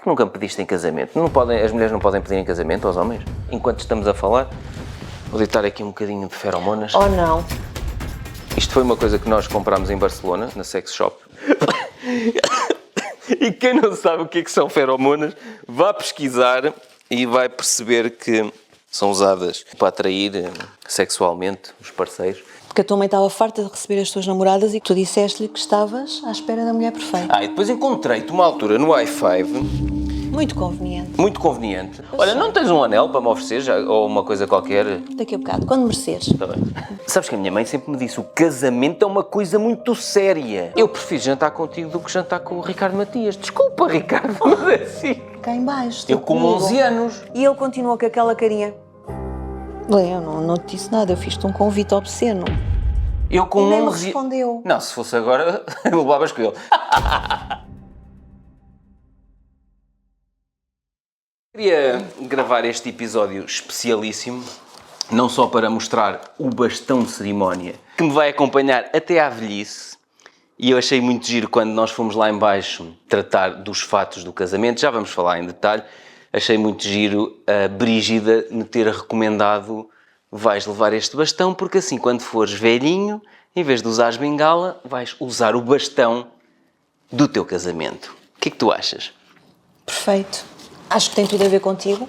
nunca me pediste em casamento? Não podem, as mulheres não podem pedir em casamento aos homens? Enquanto estamos a falar, vou deitar aqui um bocadinho de feromonas. Oh, não. Isto foi uma coisa que nós comprámos em Barcelona, na Sex Shop. E quem não sabe o que é que são feromonas, vá pesquisar e vai perceber que são usadas para atrair sexualmente os parceiros. Porque a tua mãe estava farta de receber as tuas namoradas e tu disseste-lhe que estavas à espera da mulher perfeita. E depois encontrei-te uma altura no i5... Muito conveniente. Muito conveniente. Olha, não tens um anel para me oferecer já, ou uma coisa qualquer? Daqui a bocado, quando mereceres. Está bem. Sabes que a minha mãe sempre me disse, o casamento é uma coisa muito séria. Eu prefiro jantar contigo do que jantar com o Ricardo Matias. Desculpa, Ricardo, mas é assim. Cá em baixo. Eu com 11 anos. E ele continua com aquela carinha. Eu não te disse nada, eu fiz-te um convite obsceno. Eu com E nem me 11... respondeu. Não, se fosse agora, eu levavas com ele. Queria gravar este episódio especialíssimo, não só para mostrar o bastão de cerimónia, que me vai acompanhar até à velhice, e eu achei muito giro quando nós fomos lá em baixo tratar dos fatos do casamento, já vamos falar em detalhe, achei muito giro a Brígida me ter recomendado, vais levar este bastão, porque assim quando fores velhinho, em vez de usares bengala, vais usar o bastão do teu casamento. O que é que tu achas? Perfeito. Acho que tem tudo a ver contigo.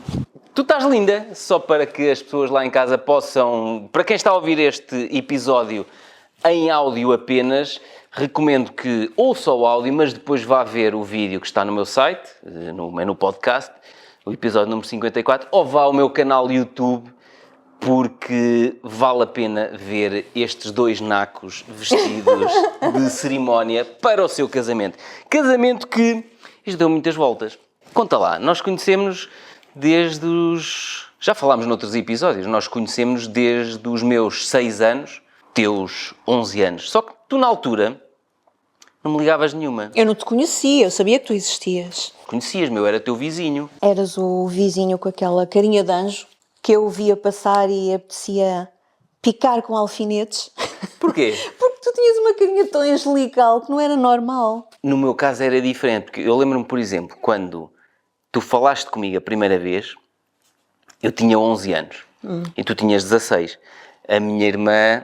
Tu estás linda, só para que as pessoas lá em casa possam... Para quem está a ouvir este episódio em áudio apenas, recomendo que ouça o áudio, mas depois vá ver o vídeo que está no meu site, no menu podcast, o episódio número 54, ou vá ao meu canal YouTube, porque vale a pena ver estes dois nacos vestidos de cerimónia para o seu casamento. Casamento que... Isto deu muitas voltas. Conta lá, nós conhecemos desde os... Já falámos noutros episódios, nós conhecemos desde os meus 6 anos, teus 11 anos. Só que tu, na altura, não me ligavas nenhuma. Eu não te conhecia, eu sabia que tu existias. Conhecias-me, eu era teu vizinho. Eras o vizinho com aquela carinha de anjo que eu via passar e apetecia picar com alfinetes. Porquê? Porque tu tinhas uma carinha tão angelical que não era normal. No meu caso era diferente, porque eu lembro-me, por exemplo, quando tu falaste comigo a primeira vez, eu tinha 11 anos e tu tinhas 16. A minha irmã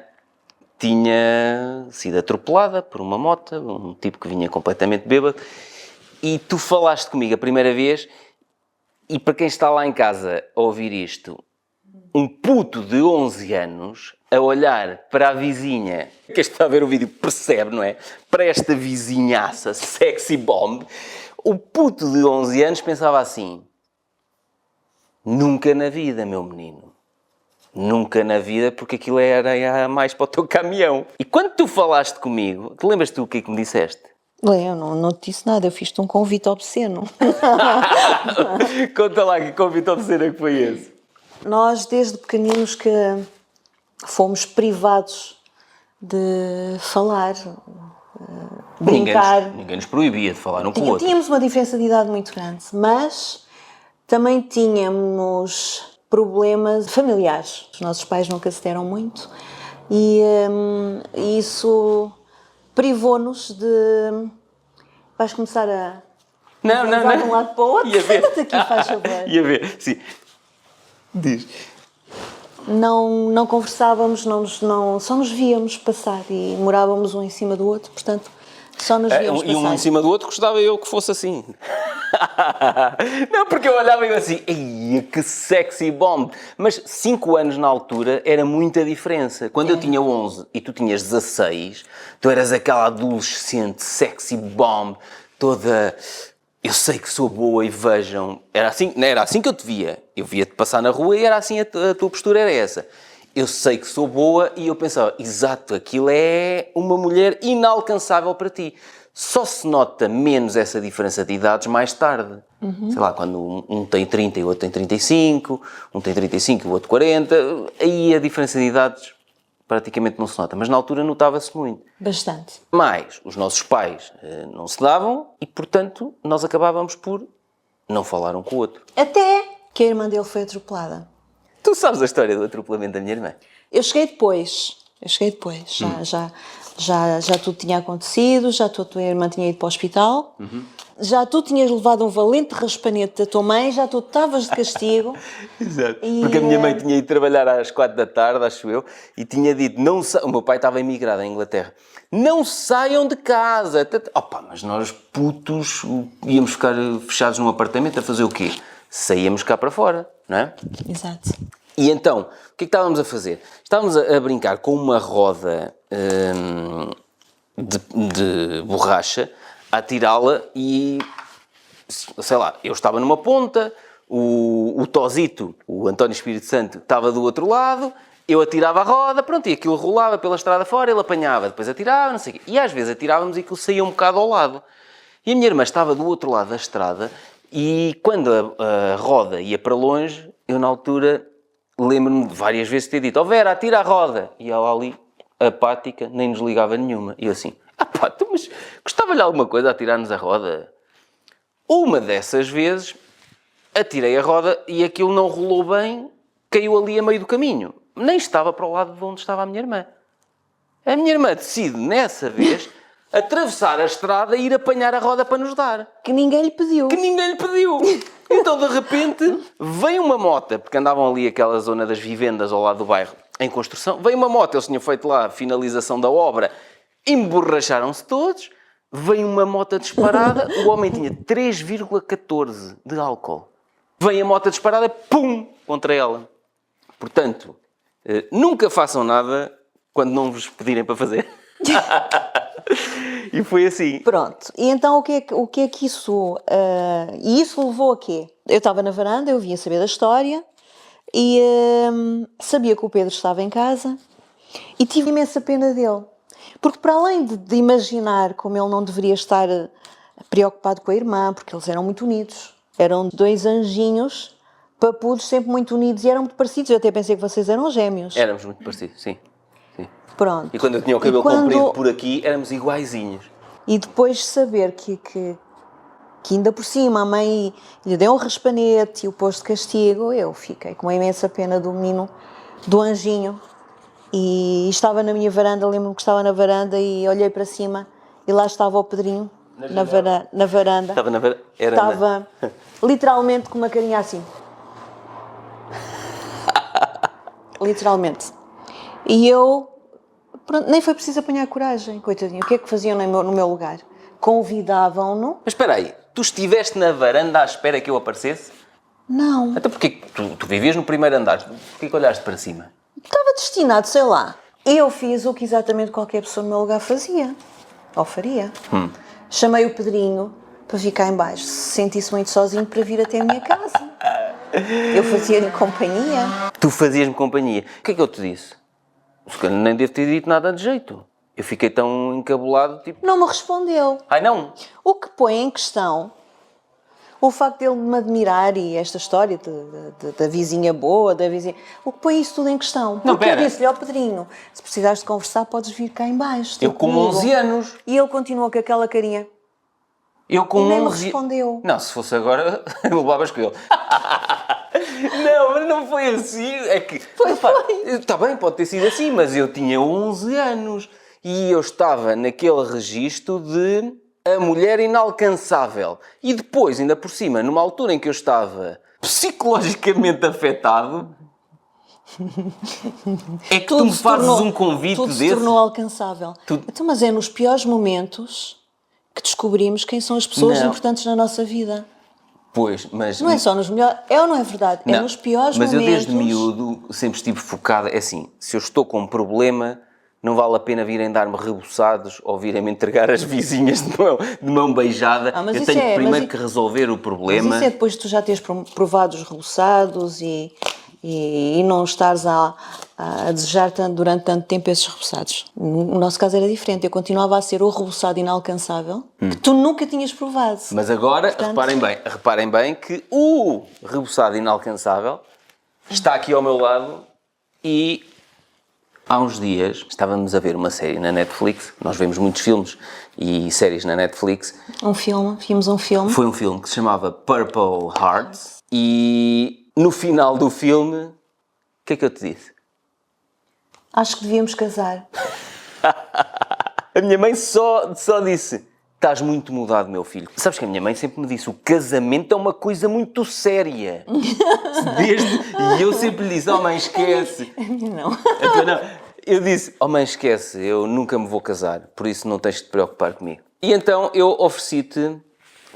tinha sido atropelada por uma moto, um tipo que vinha completamente bêbado, e tu falaste comigo a primeira vez, e para quem está lá em casa a ouvir isto, um puto de 11 anos a olhar para a vizinha, quem está a ver o vídeo percebe, não é? Para esta vizinhaça sexy bomb, o puto de 11 anos pensava assim: nunca na vida, meu menino. Nunca na vida, porque aquilo é areia a mais para o teu caminhão. E quando tu falaste comigo, te lembras tu o que é que me disseste? Eu não te disse nada, eu fiz-te um convite obsceno. Conta lá que convite obsceno que foi esse. Nós, desde pequeninos, que fomos privados de falar, brincar. Ninguém nos proibia de falar um com o outro. Tínhamos uma diferença de idade muito grande, mas também tínhamos problemas familiares. Os nossos pais nunca se deram muito e isso privou-nos de... Vais começar a... Não. de um lado para o outro. Ia ver. Senta-te aqui, faz favor. Ia ver, sim. Diz. Não conversávamos, só nos víamos passar e morávamos um em cima do outro, portanto, só nos víamos passar. E um em cima do outro gostava eu que fosse assim. Não, porque eu olhava e eu assim, ei, que sexy bomb. Mas 5 anos na altura era muita diferença. Quando eu tinha 11 e tu tinhas 16, tu eras aquela adolescente sexy bomb, toda... Eu sei que sou boa e vejam... Era assim que eu te via. Eu via-te passar na rua e era assim, a tua postura era essa. Eu sei que sou boa e eu pensava, exato, aquilo é uma mulher inalcançável para ti. Só se nota menos essa diferença de idades mais tarde. Sei lá, quando um tem 30 e o outro tem 35, um tem 35 e o outro 40, aí a diferença de idades praticamente não se nota, mas na altura notava-se muito. Bastante. Mas os nossos pais não se davam e, portanto, nós acabávamos por não falar um com o outro. Até que a irmã dele foi atropelada. Tu sabes a história do atropelamento da minha irmã? Eu cheguei depois, já Já tudo tinha acontecido, já a tua irmã tinha ido para o hospital, já tu tinhas levado um valente raspanete da tua mãe, já tu estavas de castigo. Exato. E, Porque a minha mãe tinha ido trabalhar às 4 da tarde, acho eu, e tinha dito, o meu pai estava emigrado em Inglaterra, não saiam de casa. Opa, mas nós putos íamos ficar fechados num apartamento a fazer o quê? Saíamos cá para fora, não é? Exato. E então, o que é que estávamos a fazer? Estávamos a brincar com uma roda de borracha, a tirá-la e, sei lá, eu estava numa ponta, o Tosito, o António Espírito Santo, estava do outro lado, eu atirava a roda, pronto, e aquilo rolava pela estrada fora, ele apanhava, depois atirava, não sei o quê. E às vezes atirávamos e aquilo saía um bocado ao lado. E a minha irmã estava do outro lado da estrada e quando a roda ia para longe, eu na altura lembro-me de várias vezes ter dito, Vera, atira a roda. E ela ali, apática, nem nos ligava nenhuma. E eu assim, pá, mas gostava-lhe alguma coisa a atirar-nos a roda? Uma dessas vezes, atirei a roda e aquilo não rolou bem, caiu ali a meio do caminho. Nem estava para o lado de onde estava a minha irmã. A minha irmã decide, nessa vez, atravessar a estrada e ir apanhar a roda para nos dar. Que ninguém lhe pediu. Então, de repente, vem uma moto, porque andavam ali aquela zona das vivendas ao lado do bairro, em construção. Veio uma moto, eles tinham feito lá a finalização da obra, emborracharam-se todos. Veio uma moto disparada, o homem tinha 3,14 de álcool. Vem a moto disparada, pum, contra ela. Portanto, nunca façam nada quando não vos pedirem para fazer. E foi assim. Pronto, e então o que é que isso... e isso levou a quê? Eu estava na varanda, eu vinha saber da história e sabia que o Pedro estava em casa e tive imensa pena dele. Porque para além de imaginar como ele não deveria estar preocupado com a irmã, porque eles eram muito unidos. Eram dois anjinhos, papudos, sempre muito unidos e eram muito parecidos. Eu até pensei que vocês eram gêmeos. Éramos muito parecidos, sim. Pronto. E quando eu tinha o cabelo comprido por aqui, éramos iguaizinhos. E depois de saber que ainda por cima a mãe lhe deu um raspanete e o pôs de castigo, eu fiquei com uma imensa pena do menino, do anjinho. E estava na minha varanda, lembro-me que estava na varanda e olhei para cima e lá estava o Pedrinho, na varanda. Estava na varanda? Estava literalmente com uma carinha assim. Literalmente. E eu... Pronto, nem foi preciso apanhar coragem, coitadinho. O que é que faziam no meu lugar? Convidavam-no... Mas espera aí, tu estiveste na varanda à espera que eu aparecesse? Não. Até porque tu vivias no primeiro andar, porquê que olhaste para cima? Estava destinado, sei lá. Eu fiz o que exatamente qualquer pessoa no meu lugar fazia. Ou faria. Chamei o Pedrinho para ficar em baixo. Se sentisse muito sozinho para vir até a minha casa. Eu fazia-lhe companhia. Tu fazias-me companhia. O que é que eu te disse? Nem devo ter dito nada de jeito. Eu fiquei tão encabulado, tipo... Não me respondeu. Ai, não! O que põe em questão o facto de ele me admirar e esta história da vizinha boa, da vizinha... O que põe isso tudo em questão? Não, porque pera. eu disse-lhe ao Pedrinho, se precisares de conversar, podes vir cá em baixo. Eu com 11 anos. E ele continuou com aquela carinha. Eu com E nem me 11... respondeu. Não, se fosse agora, eu levavas com ele. Não, mas não foi assim. É que... Foi. Está bem, pode ter sido assim, mas eu tinha 11 anos. E eu estava naquele registro de a mulher inalcançável. E depois, ainda por cima, numa altura em que eu estava psicologicamente afetado, é que tu me fazes um convite tudo desse. Tudo se tornou alcançável. Então, mas é nos piores momentos que descobrimos quem são as pessoas importantes na nossa vida. Pois, mas... Não é só nos melhores... É ou não é verdade? Não, é nos piores mas momentos... Mas eu desde miúdo sempre estive focado... É assim, se eu estou com um problema, não vale a pena virem dar-me reboçados ou virem-me entregar as vizinhas de mão beijada. Eu tenho primeiro que resolver o problema. Mas isso é depois de tu já teres provado os reboçados e não estares a desejar durante tanto tempo esses reboçados. No nosso caso era diferente. Eu continuava a ser o reboçado inalcançável que tu nunca tinhas provado. Mas agora, reparem bem que o reboçado inalcançável está aqui ao meu lado e há uns dias estávamos a ver uma série na Netflix. Nós vemos muitos filmes e séries na Netflix. Vimos um filme. Foi um filme que se chamava Purple Hearts e no final do filme, o que é que eu te disse? Acho que devíamos casar. A minha mãe só disse: estás muito mudado, meu filho. Sabes que a minha mãe sempre me disse: o casamento é uma coisa muito séria. E eu sempre lhe disse: oh mãe, esquece. Não. Então, não. Eu disse: oh mãe, esquece, eu nunca me vou casar, por isso não tens de te preocupar comigo. E então eu ofereci-te,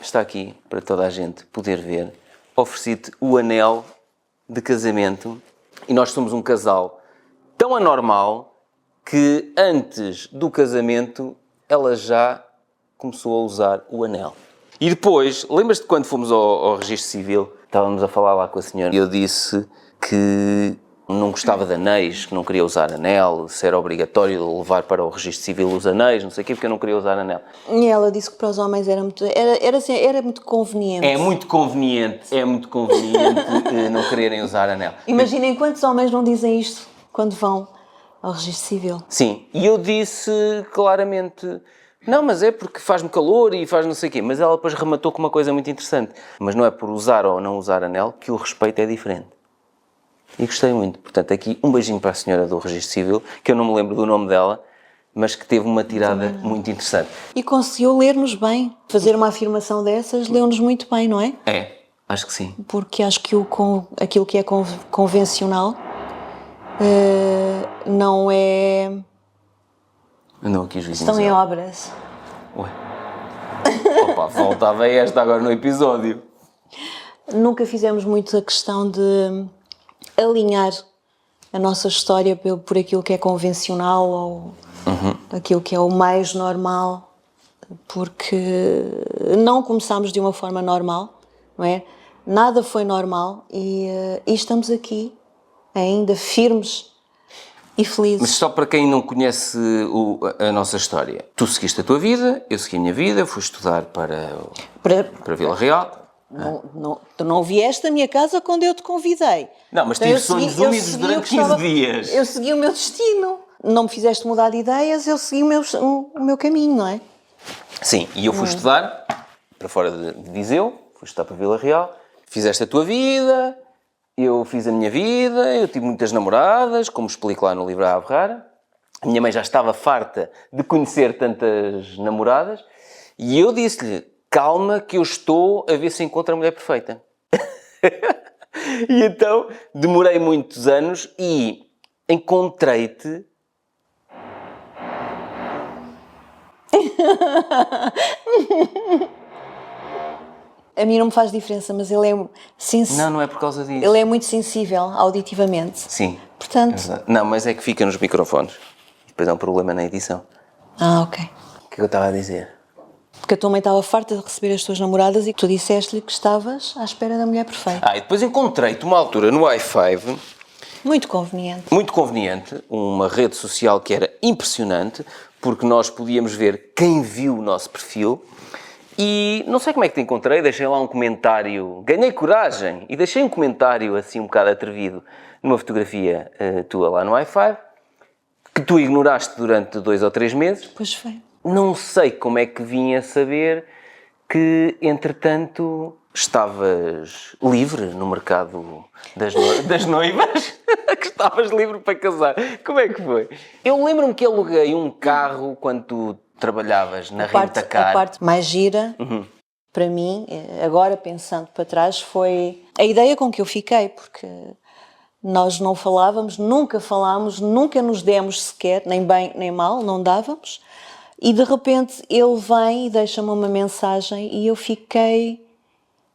está aqui para toda a gente poder ver, ofereci-te o anel de casamento e nós somos um casal tão anormal que antes do casamento ela já começou a usar o anel. E depois, lembras-te quando fomos ao registro civil, estávamos a falar lá com a senhora e eu disse que não gostava de anéis, que não queria usar anel, se era obrigatório levar para o registro civil os anéis, não sei o quê, porque eu não queria usar anel. E ela disse que para os homens era muito conveniente. É muito conveniente não quererem usar anel. Imaginem quantos homens não dizem isto quando vão ao registro civil. Sim, e eu disse claramente: não, mas é porque faz-me calor e faz não sei o quê. Mas ela depois rematou com uma coisa muito interessante. Mas não é por usar ou não usar anel que o respeito é diferente. E gostei muito. Portanto, aqui um beijinho para a senhora do registro civil, que eu não me lembro do nome dela, mas que teve uma tirada muito interessante. E conseguiu ler-nos bem. Fazer uma afirmação dessas leu-nos muito bem, não é? É, acho que sim. Porque acho que aquilo que é convencional não é... Andam aqui os vizinhos. Estão em obras. Ué. Opa, voltava esta agora no episódio. Nunca fizemos muito a questão de alinhar a nossa história por aquilo que é convencional ou aquilo que é o mais normal, porque não começámos de uma forma normal, não é? Nada foi normal e estamos aqui ainda firmes e felizes. Mas só para quem não conhece a nossa história, tu seguiste a tua vida, eu segui a minha vida, fui estudar para Vila Real. Tu não vieste à minha casa quando eu te convidei. Não, mas Então, tive sonhos úmidos durante 15 dias. Eu segui o meu destino. Não me fizeste mudar de ideias, eu segui o meu caminho, não é? Sim, e eu fui estudar para fora de Viseu, fui estudar para Vila Real. Fizeste a tua vida, eu fiz a minha vida, eu tive muitas namoradas, como explico lá no livro A Ave Rara. A minha mãe já estava farta de conhecer tantas namoradas e eu disse-lhe: calma que eu estou a ver se encontro a mulher perfeita. E então demorei muitos anos e encontrei-te. A mim não me faz diferença, mas ele é sensível. Não é por causa disso. Ele é muito sensível auditivamente. Sim. Portanto... Exato. Não, mas é que fica nos microfones. Depois há um problema na edição. Ok. O que eu estava a dizer? Porque a tua mãe estava farta de receber as tuas namoradas e tu disseste-lhe que estavas à espera da mulher perfeita. E depois encontrei-te uma altura no i5, Muito conveniente, uma rede social que era impressionante, porque nós podíamos ver quem viu o nosso perfil. E não sei como é que te encontrei, deixei lá um comentário, ganhei coragem e deixei um comentário assim um bocado atrevido numa fotografia tua lá no i5, que tu ignoraste durante 2 ou 3 meses. Pois foi. Não sei como é que vim a saber que, entretanto, estavas livre no mercado das noivas, que estavas livre para casar. Como é que foi? Eu lembro-me que aluguei um carro quando tu trabalhavas na Rentacar. A parte mais gira, para mim, agora pensando para trás, foi a ideia com que eu fiquei, porque nós não falávamos, nunca falámos, nunca nos demos sequer, nem bem nem mal, não dávamos. E de repente ele vem e deixa-me uma mensagem e eu fiquei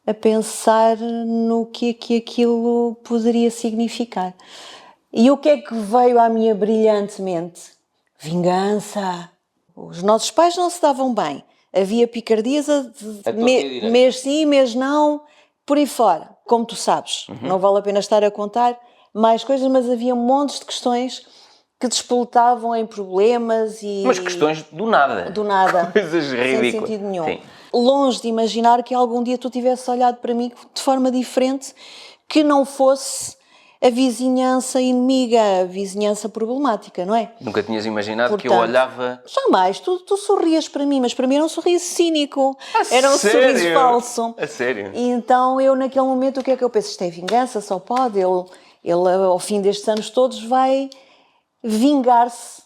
a pensar no que aquilo poderia significar. E o que é que veio à minha brilhante mente? Vingança. Os nossos pais não se davam bem. Havia picardias, mês sim, mês não, por aí fora. Como tu sabes, não vale a pena estar a contar mais coisas, mas havia montes de questões que despoletavam em problemas e... Mas questões do nada. Do nada. Coisas ridículas. Sem sentido nenhum. Sim. Longe de imaginar que algum dia tu tivesse olhado para mim de forma diferente, que não fosse a vizinhança inimiga, a vizinhança problemática, não é? Nunca tinhas imaginado. Portanto, que eu olhava... Jamais. Tu sorrias para mim, mas para mim era um sorriso cínico. Era um sério? sorriso falso. A sério? E então eu, naquele momento, o que é que eu penso? Isto é vingança, só pode. Ele ao fim destes anos todos, vai vingar-se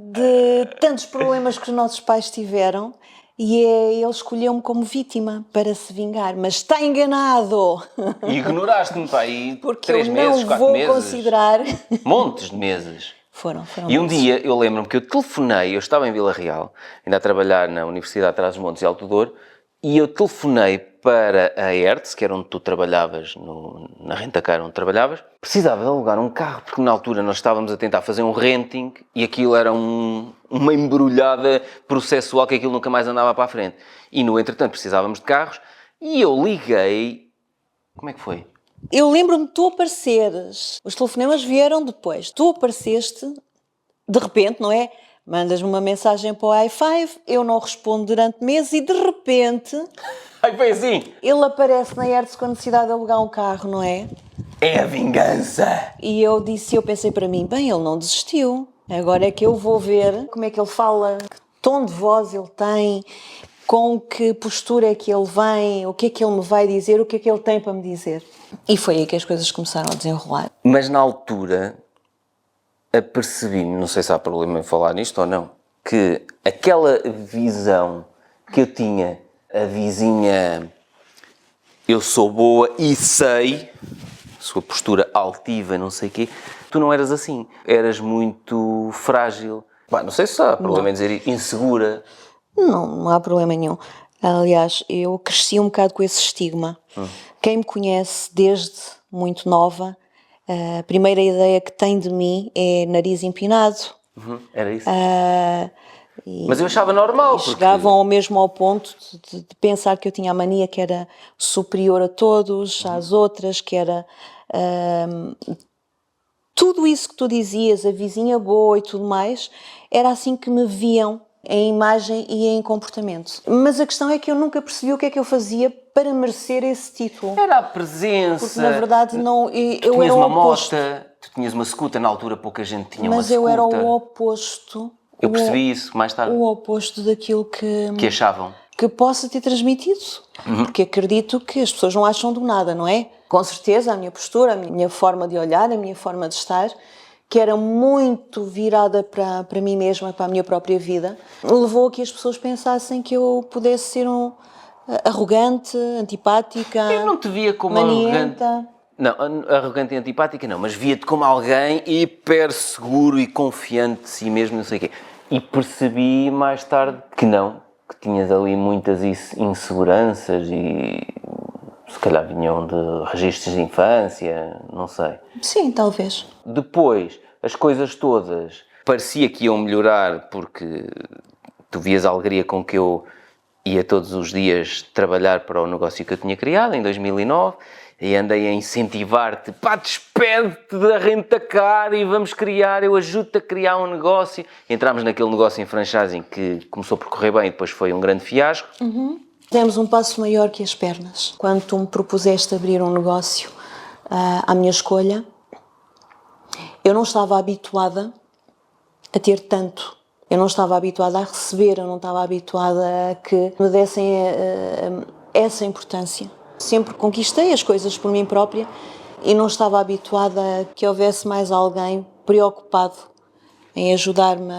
de tantos problemas que os nossos pais tiveram e ele escolheu-me como vítima para se vingar, mas está enganado, E ignoraste-me, pá, aí porque 3 eu meses, não 4 vou meses. considerar. Montes de meses. Foram E um muitos. dia eu lembro-me que eu telefonei, eu estava em Vila Real, ainda a trabalhar na Universidade de Trás-os-Montes e Alto Douro, e eu telefonei para a Hertz, que era onde tu trabalhavas, na Rentacar onde trabalhavas, precisava de alugar um carro, porque na altura nós estávamos a tentar fazer um renting e aquilo era uma embrulhada processual que aquilo nunca mais andava para a frente. E no entretanto precisávamos de carros e eu liguei... Como é que foi? Eu lembro-me de tu apareceres. Os telefonemas vieram depois. Tu apareceste, de repente, não é? Mandas-me uma mensagem para o i5, eu não respondo durante meses e de repente Ai, foi assim! ele aparece na Hertz com a necessidade de alugar um carro, não é? É a vingança! E eu pensei para mim, bem, ele não desistiu. Agora é que eu vou ver como é que ele fala, que tom de voz ele tem, com que postura é que ele vem, o que é que ele me vai dizer, o que é que ele tem para me dizer. E foi aí que as coisas começaram a desenrolar. Mas na altura apercebi-me, não sei se há problema em falar nisto ou não, que aquela visão que eu tinha, a vizinha eu sou boa e sei, sua postura altiva, não sei o quê, tu não eras assim. Eras muito frágil. Bah, não sei se há problema em dizer insegura. Não há problema nenhum. Aliás, eu cresci um bocado com esse estigma. Quem me conhece desde muito nova, a primeira ideia que tem de mim é nariz empinado. Era isso. Mas eu achava normal, porque... Chegavam ao mesmo ao ponto de pensar que eu tinha a mania que era superior a todos, às outras, que era... tudo isso que tu dizias, a vizinha boa e tudo mais, era assim que me viam em imagem e em comportamento. Mas a questão é que eu nunca percebi o que é que eu fazia para merecer esse título. Era a presença. Porque na verdade não, Tu eu tinhas era o uma oposto. mota, tu tinhas uma scooter, na altura pouca gente tinha uma Mas scooter. eu era o oposto. Eu percebi isso mais tarde. O oposto daquilo que achavam. que possa ter transmitido. Porque acredito que as pessoas não acham do nada, não é? Com certeza a minha postura, a minha forma de olhar, a minha forma de estar, que era muito virada para mim mesma, para a minha própria vida, levou a que as pessoas pensassem que eu pudesse ser arrogante, antipática, Eu não te via como manienta. arrogante. Não, arrogante e antipática não, mas via-te como alguém hiper seguro e confiante de si mesmo, não sei o quê. E percebi mais tarde que não, que tinhas ali muitas inseguranças e se calhar vinham de registros de infância, não sei. Sim, talvez. Depois, as coisas todas parecia que iam melhorar porque tu vias a alegria com que eu ia todos os dias trabalhar para o negócio que eu tinha criado em 2009 e andei a incentivar-te, pá, despede-te da Rentacar e vamos criar, eu ajudo-te a criar um negócio. Entramos naquele negócio em franchising que começou por correr bem e depois foi um grande fiasco. Demos um passo maior que as pernas. Quando tu me propuseste abrir um negócio à minha escolha, eu não estava habituada a ter tanto. Eu não estava habituada a receber, eu não estava habituada a que me dessem essa importância. Sempre conquistei as coisas por mim própria e não estava habituada a que houvesse mais alguém preocupado em ajudar-me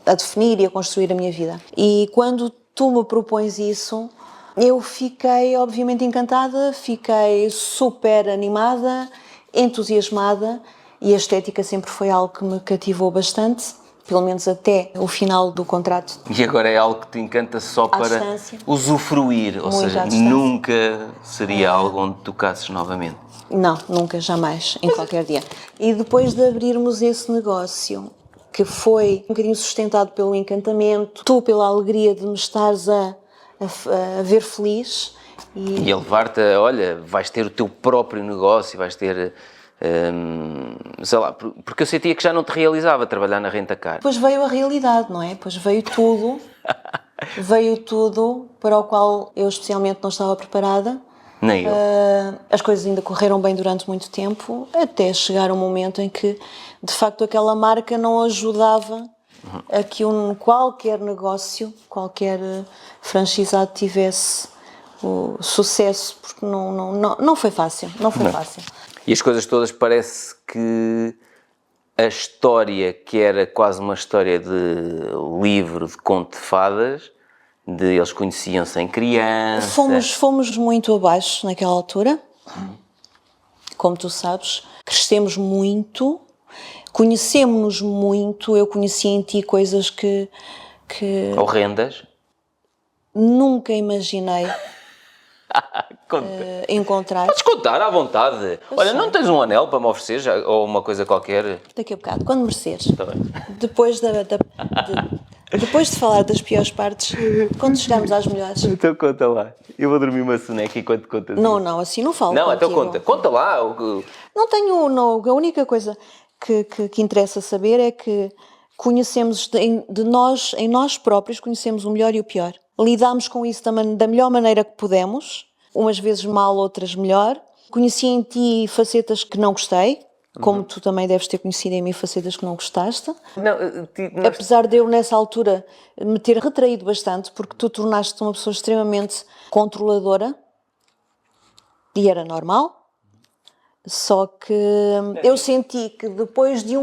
a definir e a construir a minha vida. E quando tu me propões isso, eu fiquei obviamente encantada, fiquei super animada, entusiasmada e a estética sempre foi algo que me cativou bastante, pelo menos até o final do contrato. E agora é algo que te encanta só para distância. usufruir, ou Muito seja, à distância. nunca seria algo onde tocasses novamente. Não, nunca, jamais, em qualquer dia. E depois de abrirmos esse negócio, que foi um bocadinho sustentado pelo encantamento, tu pela alegria de me estares a ver feliz. E a levar-te a, olha, vais ter o teu próprio negócio, vais ter, sei lá, porque eu sentia que já não te realizava trabalhar na Rentacar. Depois veio a realidade, não é? Depois veio tudo para o qual eu especialmente não estava preparada. Nem eu. As coisas ainda correram bem durante muito tempo, até chegar um momento em que, de facto, aquela marca não ajudava a que qualquer negócio, qualquer franchisado tivesse o sucesso, porque não foi fácil, não foi fácil. E as coisas todas parece que a história que era quase uma história de livro, de conto de fadas, de eles conheciam-se em criança. Fomos muito abaixo naquela altura, como tu sabes. Crescemos muito, conhecemos-nos muito. Eu conheci em ti coisas que Horrendas. nunca imaginei Conta. encontrar. Podes contar à vontade. Olha, sei. não tens um anel para me oferecer já, ou uma coisa qualquer? Daqui a bocado, quando mereceres. Está bem. Depois de falar das piores partes, quando chegamos às melhores. Então conta lá. Eu vou dormir uma soneca enquanto contas Não, isso. não, assim não falo Não, então contigo. conta. Conta lá. Não tenho, não, a única coisa que interessa saber é que conhecemos em nós próprios, conhecemos o melhor e o pior. Lidamos com isso da melhor maneira que pudemos, umas vezes mal, outras melhor. Conheci em ti facetas que não gostei, como tu também deves ter conhecido em mim facetas que não gostaste. Apesar de eu, nessa altura, me ter retraído bastante, porque tu tornaste-te uma pessoa extremamente controladora, e era normal. Só que eu senti que depois de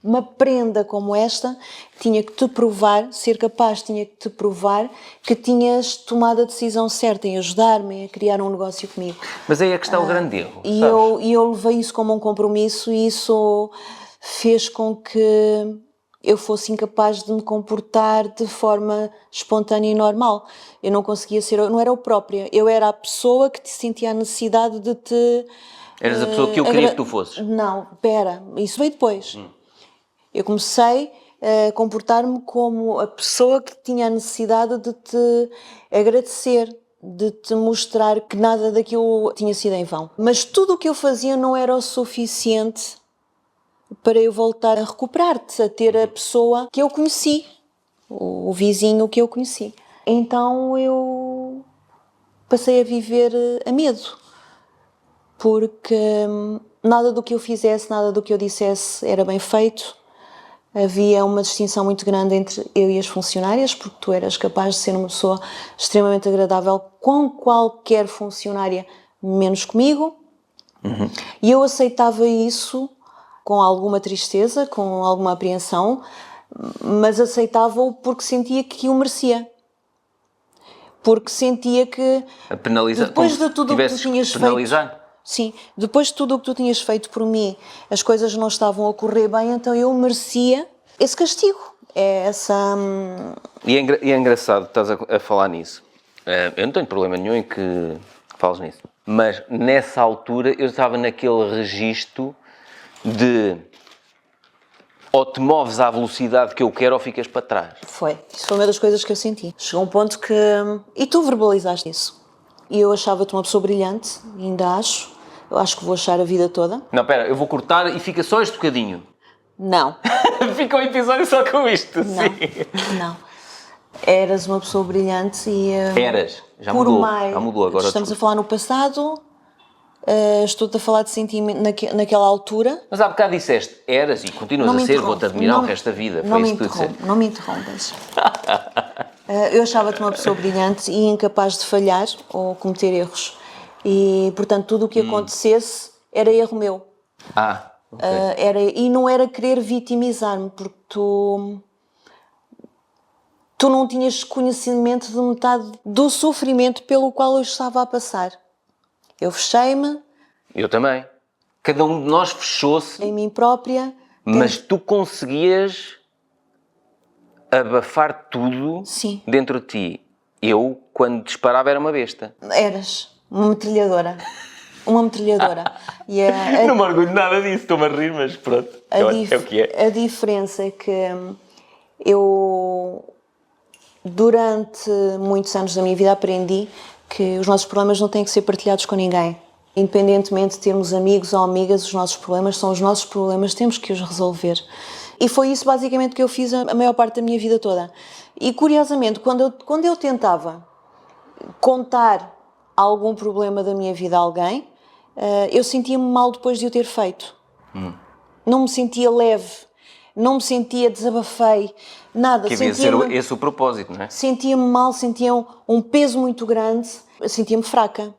uma prenda como esta, tinha que te provar, ser capaz, tinha que te provar que tinhas tomado a decisão certa em ajudar-me a criar um negócio comigo. Mas aí é que está o grande erro. E eu levei isso como um compromisso e isso fez com que eu fosse incapaz de me comportar de forma espontânea e normal. Eu não conseguia ser, não era eu própria, eu era a pessoa que te sentia a necessidade de te... Eras a pessoa que eu queria que tu fosses. Não, pera, isso veio depois. Eu comecei a comportar-me como a pessoa que tinha a necessidade de te agradecer, de te mostrar que nada daquilo tinha sido em vão. Mas tudo o que eu fazia não era o suficiente para eu voltar a recuperar-te, a ter a pessoa que eu conheci, o vizinho que eu conheci. Então eu passei a viver a medo. Porque nada do que eu fizesse, nada do que eu dissesse era bem feito. Havia uma distinção muito grande entre eu e as funcionárias, porque tu eras capaz de ser uma pessoa extremamente agradável com qualquer funcionária, menos comigo. E eu aceitava isso com alguma tristeza, com alguma apreensão, mas aceitava-o porque sentia que o merecia. Porque sentia que depois de tudo o que tu tinhas feito... Sim, depois de tudo o que tu tinhas feito por mim, as coisas não estavam a correr bem, então eu merecia esse castigo. É essa... E é engraçado, estás a falar nisso. Eu não tenho problema nenhum em que fales nisso. Mas nessa altura eu estava naquele registro de ou te moves à velocidade que eu quero ou ficas para trás. Foi. Isso foi uma das coisas que eu senti. Chegou um ponto que... E tu verbalizaste isso. E eu achava-te uma pessoa brilhante, ainda acho. Eu acho que vou achar a vida toda. Não, espera, eu vou cortar e fica só este bocadinho. Não. Fica um episódio só com isto, Não. sim. Não. Eras uma pessoa brilhante e... Eras. Já mudou. Já mudou agora. Estamos a falar no passado. Estou-te a falar de sentimento naquela altura. Mas há bocado disseste, eras e continuas a ser, vou-te admirar o resto da vida. Foi isso que tu disseste. Não me interrompas. Eu achava-te uma pessoa brilhante e incapaz de falhar ou cometer erros. E, portanto, tudo o que acontecesse era erro meu. Okay. E não era querer vitimizar-me, porque tu não tinhas conhecimento de metade do sofrimento pelo qual eu estava a passar. Eu fechei-me. Eu também. Cada um de nós fechou-se. Em mim própria. Mas tu conseguias abafar tudo. Sim. Dentro de ti. Eu, quando disparava, era uma besta. Eras uma metralhadora. Uma metralhadora. Não me orgulho nada disso, estou-me a rir, mas pronto. É o que é. A diferença é que eu, durante muitos anos da minha vida, aprendi que os nossos problemas não têm que ser partilhados com ninguém. Independentemente de termos amigos ou amigas, os nossos problemas são os nossos problemas, temos que os resolver. E foi isso basicamente que eu fiz a maior parte da minha vida toda. E curiosamente, quando eu tentava contar algum problema da minha vida a alguém, eu sentia-me mal depois de o ter feito. Não me sentia leve, não me sentia, desabafei, nada. Que devia ser esse o propósito, não é? Sentia-me mal, sentia um peso muito grande, sentia-me fraca.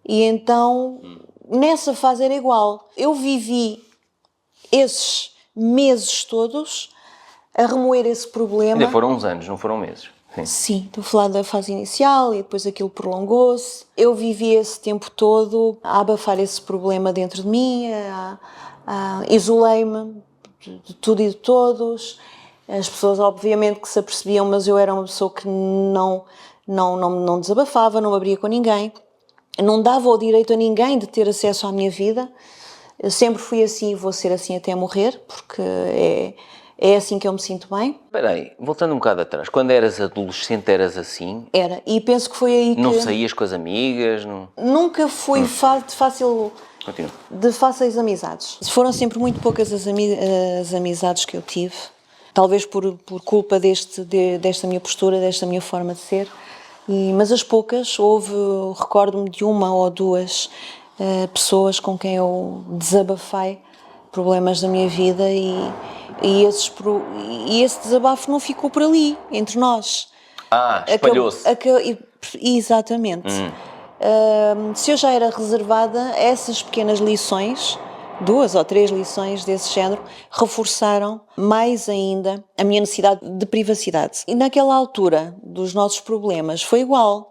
E então, nessa fase era igual. Eu vivi esses meses todos a remoer esse problema. Ainda foram uns anos, não foram meses. Sim. Sim, estou a falar da fase inicial e depois aquilo prolongou-se. Eu vivi esse tempo todo a abafar esse problema dentro de mim, isolei-me de tudo e de todos. As pessoas obviamente que se apercebiam, mas eu era uma pessoa que não desabafava, não abria com ninguém, não dava o direito a ninguém de ter acesso à minha vida. Eu sempre fui assim e vou ser assim até morrer, porque é assim que eu me sinto bem. Espera aí, voltando um bocado atrás, quando eras adolescente eras assim? Era, e penso que foi aí que... Não saías com as amigas? Não... Nunca fui de fáceis amizades. Foram sempre muito poucas as amizades que eu tive, talvez por culpa desta minha postura, desta minha forma de ser, mas as poucas, recordo-me de uma ou duas pessoas com quem eu desabafei problemas da minha vida e esse desabafo não ficou por ali, entre nós. Espalhou-se. Exatamente. Se eu já era reservada, essas pequenas lições, 2 ou 3 lições desse género, reforçaram mais ainda a minha necessidade de privacidade. E naquela altura dos nossos problemas foi igual.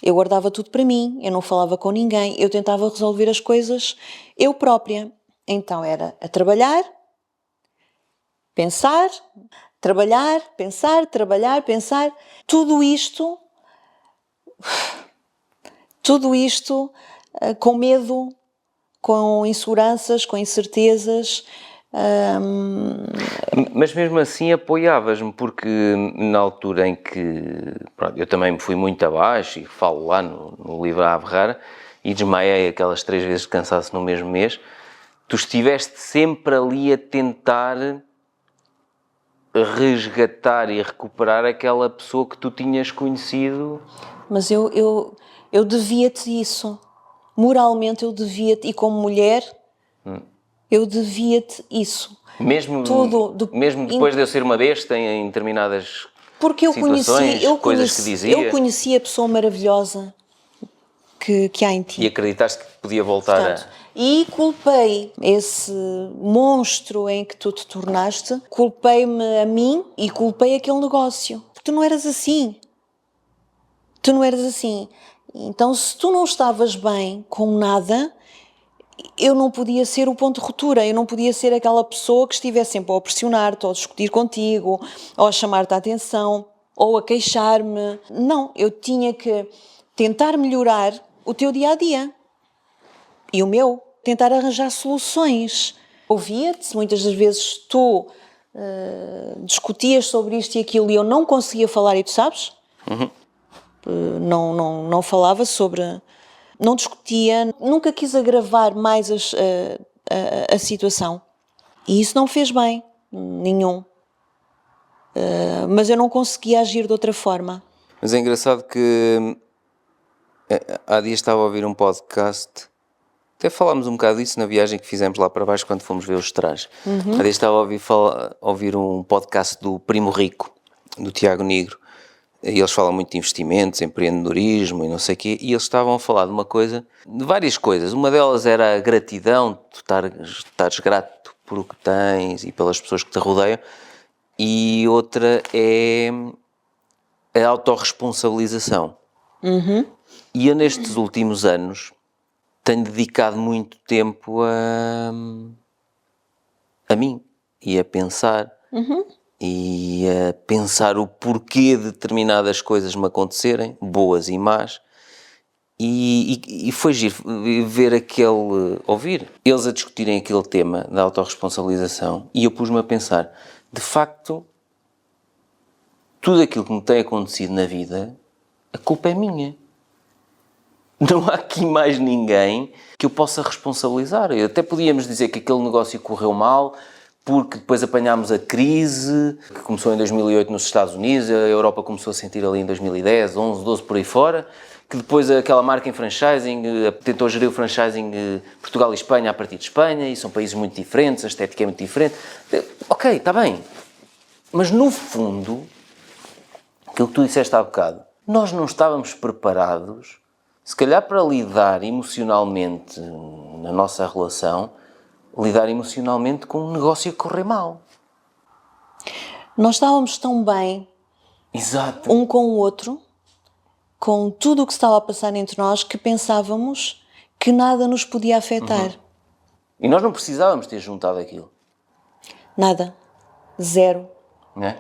Eu guardava tudo para mim, eu não falava com ninguém, eu tentava resolver as coisas eu própria. Então era a trabalhar, pensar, trabalhar, pensar, trabalhar, pensar. Tudo isto com medo, com inseguranças, com incertezas. Mas mesmo assim apoiavas-me, porque na altura em que eu também me fui muito abaixo, e falo lá no livro A Ave Rara, e desmaiei aquelas 3 vezes de cansaço no mesmo mês, tu estiveste sempre ali a tentar resgatar e recuperar aquela pessoa que tu tinhas conhecido. Mas eu devia-te isso. Moralmente eu devia-te, e como mulher, eu devia-te isso. Mesmo depois de eu ser uma besta em determinadas situações, coisas que dizia. Eu conheci a pessoa maravilhosa que há em ti. E acreditaste que podia voltar E culpei esse monstro em que tu te tornaste, culpei-me a mim e culpei aquele negócio. Tu não eras assim. Então, se tu não estavas bem com nada, eu não podia ser o ponto de ruptura, eu não podia ser aquela pessoa que estivesse sempre a pressionar-te, ou a discutir contigo, ou a chamar-te a atenção, ou a queixar-me. Não, eu tinha que tentar melhorar o teu dia-a-dia. E o meu, tentar arranjar soluções. Ouvia-te, muitas das vezes tu discutias sobre isto e aquilo e eu não conseguia falar, e tu sabes? Não falava sobre... Não discutia, nunca quis agravar mais a situação. E isso não fez bem, nenhum. Mas eu não conseguia agir de outra forma. Mas é engraçado que há dias estava a ouvir um podcast, até falámos um bocado disso na viagem que fizemos lá para baixo quando fomos ver os trajes. Há dias estava a ouvir um podcast do Primo Rico, do Tiago Negro, e eles falam muito de investimentos, empreendedorismo e não sei o quê, e eles estavam a falar de de várias coisas. Uma delas era a gratidão, tu estares grato por o que tens e pelas pessoas que te rodeiam, e outra é a autorresponsabilização. E eu nestes últimos anos tenho dedicado muito tempo a mim e a pensar. E a pensar o porquê de determinadas coisas me acontecerem, boas e más, e foi giro ver ouvir eles a discutirem aquele tema da autorresponsabilização, e eu pus-me a pensar, de facto, tudo aquilo que me tem acontecido na vida, a culpa é minha. Não há aqui mais ninguém que eu possa responsabilizar. Até podíamos dizer que aquele negócio correu mal, porque depois apanhámos a crise, que começou em 2008 nos Estados Unidos, a Europa começou a sentir ali em 2010, 11, 12, por aí fora, que depois aquela marca em franchising tentou gerir o franchising Portugal e Espanha a partir de Espanha, e são países muito diferentes, a estética é muito diferente. Ok, está bem. Mas no fundo, aquilo que tu disseste há bocado, nós não estávamos preparados, se calhar para lidar emocionalmente na nossa relação, lidar emocionalmente com um negócio a correr mal. Nós estávamos tão bem Exato. um com o outro, com tudo o que estava a passar entre nós, que pensávamos que nada nos podia afetar. E nós não precisávamos ter juntado aquilo. Nada. Zero. Não é?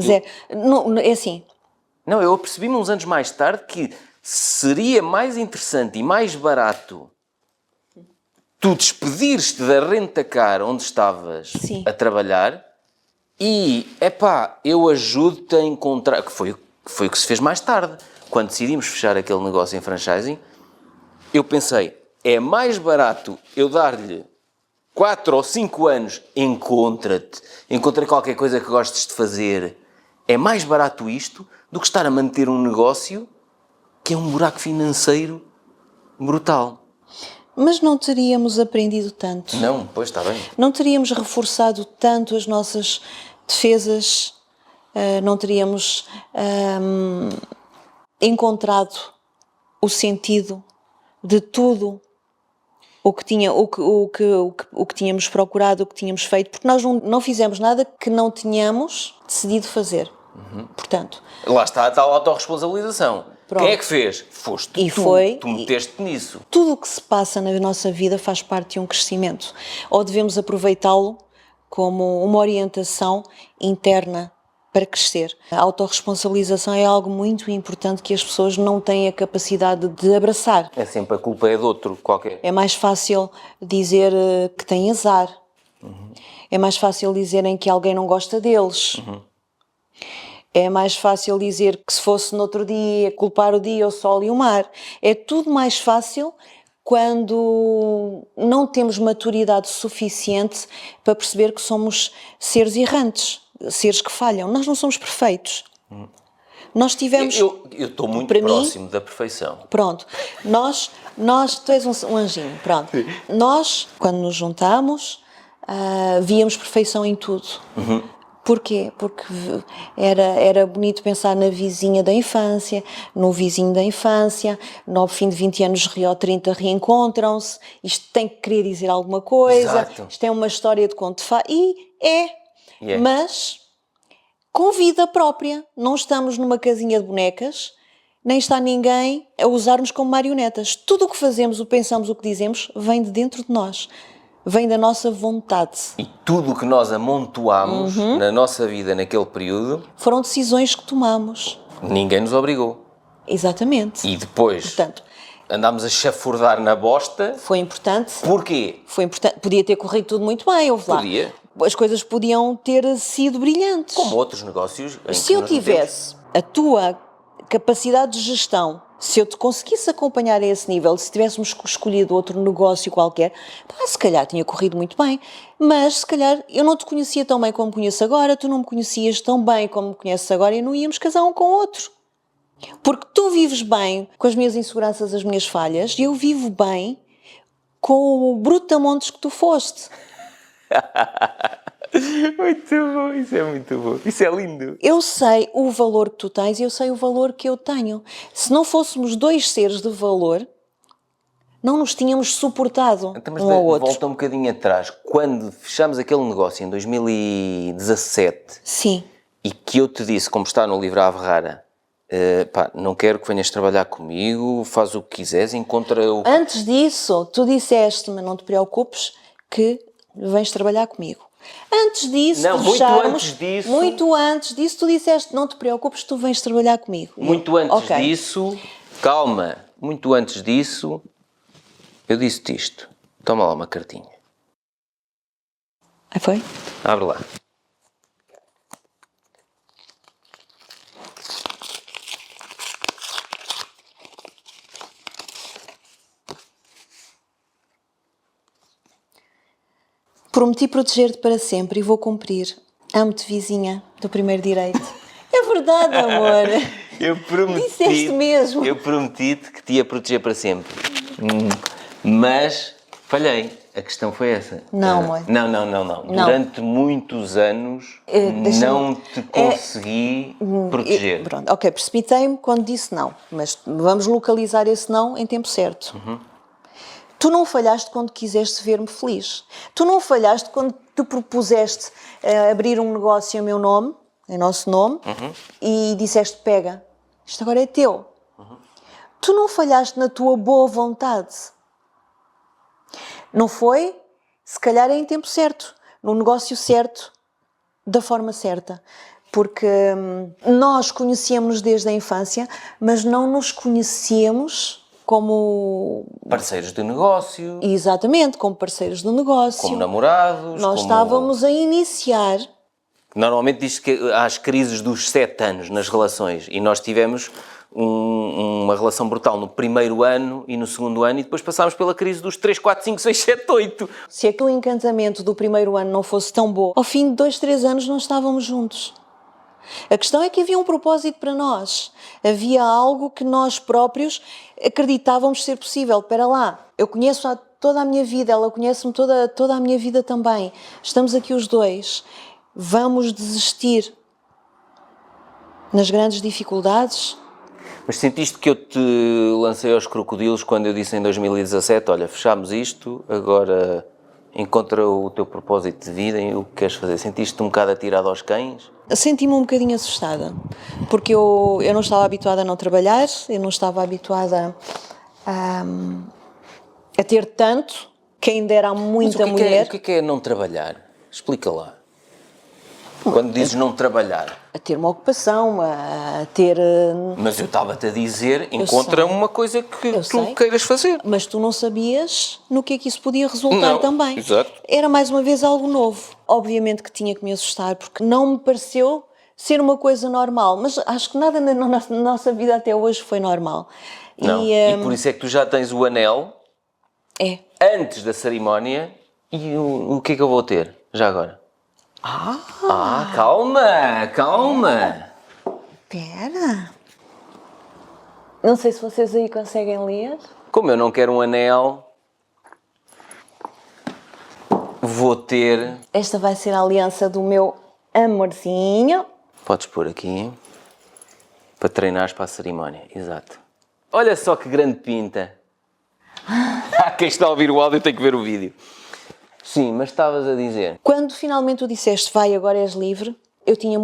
Zero. Não, é assim. Não, eu apercebi-me uns anos mais tarde que seria mais interessante e mais barato tu despedires-te da renta-car onde estavas Sim. a trabalhar e, eu ajudo-te a encontrar... Que foi o que se fez mais tarde. Quando decidimos fechar aquele negócio em franchising, eu pensei, é mais barato eu dar-lhe 4 ou 5 anos, encontra qualquer coisa que gostes de fazer. É mais barato isto do que estar a manter um negócio que é um buraco financeiro brutal. Mas não teríamos aprendido tanto. Não, pois está bem. Não teríamos reforçado tanto as nossas defesas, não teríamos encontrado o sentido de tudo o que tínhamos procurado, o que tínhamos feito, porque nós não fizemos nada que não tínhamos decidido fazer. Portanto, Lá está a tal autorresponsabilização. Pronto. Quem é que fez? Foste E tu. foi- Tu meteste nisso. tudo o que se passa na nossa vida faz parte de um crescimento. Ou devemos aproveitá-lo como uma orientação interna para crescer. A autorresponsabilização é algo muito importante que as pessoas não têm a capacidade de abraçar. É sempre a culpa é de outro qualquer. É mais fácil dizer que têm azar. É mais fácil dizerem que alguém não gosta deles. É mais fácil dizer que se fosse no outro dia, culpar o dia, o sol e o mar. É tudo mais fácil quando não temos maturidade suficiente para perceber que somos seres errantes, seres que falham. Nós não somos perfeitos. Nós tivemos... Eu estou muito Para mim- próximo da perfeição. Pronto, tu és um anjinho, pronto. Nós, quando nos juntámos, víamos perfeição em tudo. Porquê? Porque era bonito pensar na vizinha da infância, no vizinho da infância, no fim de 20 anos ou 30 reencontram-se, isto tem que querer dizer alguma coisa, Exato. isto é uma história de conto de fada, e é, É. mas com vida própria, não estamos numa casinha de bonecas, nem está ninguém a usar-nos como marionetas. Tudo o que fazemos, o que pensamos, o que dizemos, vem de dentro de nós, vem da nossa vontade. E tudo o que nós amontoámos na nossa vida naquele período, Foram decisões que tomamos. ninguém nos obrigou. Exatamente. E depois Portanto, andámos a chafurdar na bosta. foi importante. Porquê? Podia ter corrido tudo muito bem, houve lá. Podia. As coisas podiam ter sido brilhantes. Como outros negócios. em Se que eu nós tivesse a tua capacidade de gestão, se eu te conseguisse acompanhar a esse nível, se tivéssemos escolhido outro negócio qualquer, se calhar tinha corrido muito bem, mas se calhar eu não te conhecia tão bem como conheço agora, tu não me conhecias tão bem como me conheces agora e não íamos casar um com o outro. Porque tu vives bem com as minhas inseguranças, as minhas falhas, e eu vivo bem com o brutamontes que tu foste. Muito bom, isso é muito bom. Isso é lindo. Eu sei o valor que tu tens e eu sei o valor que eu tenho. Se não fôssemos dois seres de valor, não nos tínhamos suportado Então, mas um ao outro. volta um bocadinho atrás. Quando fechamos aquele negócio em 2017 Sim. e que eu te disse, como está no livro Ave Rara, não quero que venhas trabalhar comigo, faz o que quiseres, encontra o... Antes disso, tu disseste-me, não te preocupes, que vens trabalhar comigo. Antes disso, Não, de muito fecharmos, antes disso. Muito antes disso, tu disseste, não te preocupes, tu vens trabalhar comigo. E eu, Muito antes ok. disso, calma, muito antes disso, eu disse-te isto. Toma lá uma cartinha. Aí foi? Abre lá. Prometi proteger-te para sempre e vou cumprir. Amo-te, vizinha, do primeiro direito. É verdade, amor. Eu prometi. Disseste mesmo. Eu prometi-te que te ia proteger para sempre. Mas falhei. A questão foi essa. Não, amor. Não. Durante muitos anos deixa-me- não te consegui proteger. Pronto, ok, precipitei-me quando disse não, mas vamos localizar esse não em tempo certo. Tu não falhaste quando quiseste ver-me feliz. Tu não falhaste quando te propuseste abrir um negócio em meu nome, em nosso nome, e disseste, pega, isto agora é teu. Tu não falhaste na tua boa vontade. Não foi, se calhar é em tempo certo, no negócio certo, da forma certa. Porque nós conhecíamos-nos desde a infância, mas não nos conhecíamos como... Parceiros de negócio. Exatamente, como parceiros de negócio. Como namorados. Nós estávamos a iniciar. Normalmente diz que há as crises dos 7 anos nas relações e nós tivemos uma relação brutal no primeiro ano e no segundo ano e depois passámos pela crise dos 3, 4, 5, 6, 7, 8. Se aquele encantamento do primeiro ano não fosse tão bom, ao fim de 2, 3 anos não estávamos juntos. A questão é que havia um propósito para nós. Havia algo que nós próprios acreditávamos ser possível. Espera lá, eu conheço toda a minha vida, ela conhece-me toda a minha vida também. Estamos aqui os dois. Vamos desistir nas grandes dificuldades? Mas sentiste que eu te lancei aos crocodilos quando eu disse em 2017, olha, fechámos isto, agora encontra o teu propósito de vida e o que queres fazer? Sentiste-te um bocado atirado aos cães? Senti-me um bocadinho assustada, porque eu não estava habituada a não trabalhar, eu não estava habituada a ter tanto, quem dera há muita mulher. O que é não trabalhar? Explica lá. Quando dizes não trabalhar. A ter uma ocupação, a ter... Mas eu estava-te a dizer, encontra uma coisa que tu queiras fazer. Mas tu não sabias no que é que isso podia resultar também. Exato. Era mais uma vez algo novo. Obviamente que tinha que me assustar, porque não me pareceu ser uma coisa normal. Mas acho que nada na nossa vida até hoje foi normal. Não. E por isso é que tu já tens o anel antes da cerimónia. E o que é que eu vou ter já agora? Calma! Espera. Não sei se vocês aí conseguem ler. Como eu não quero um anel, vou ter... Esta vai ser a aliança do meu amorzinho. Podes pôr aqui, para treinares para a cerimónia, exato. Olha só que grande pinta. Quem está a ouvir o áudio tem que ver o vídeo. Sim, mas estavas a dizer... Quando finalmente tu disseste, vai, agora és livre, eu tinha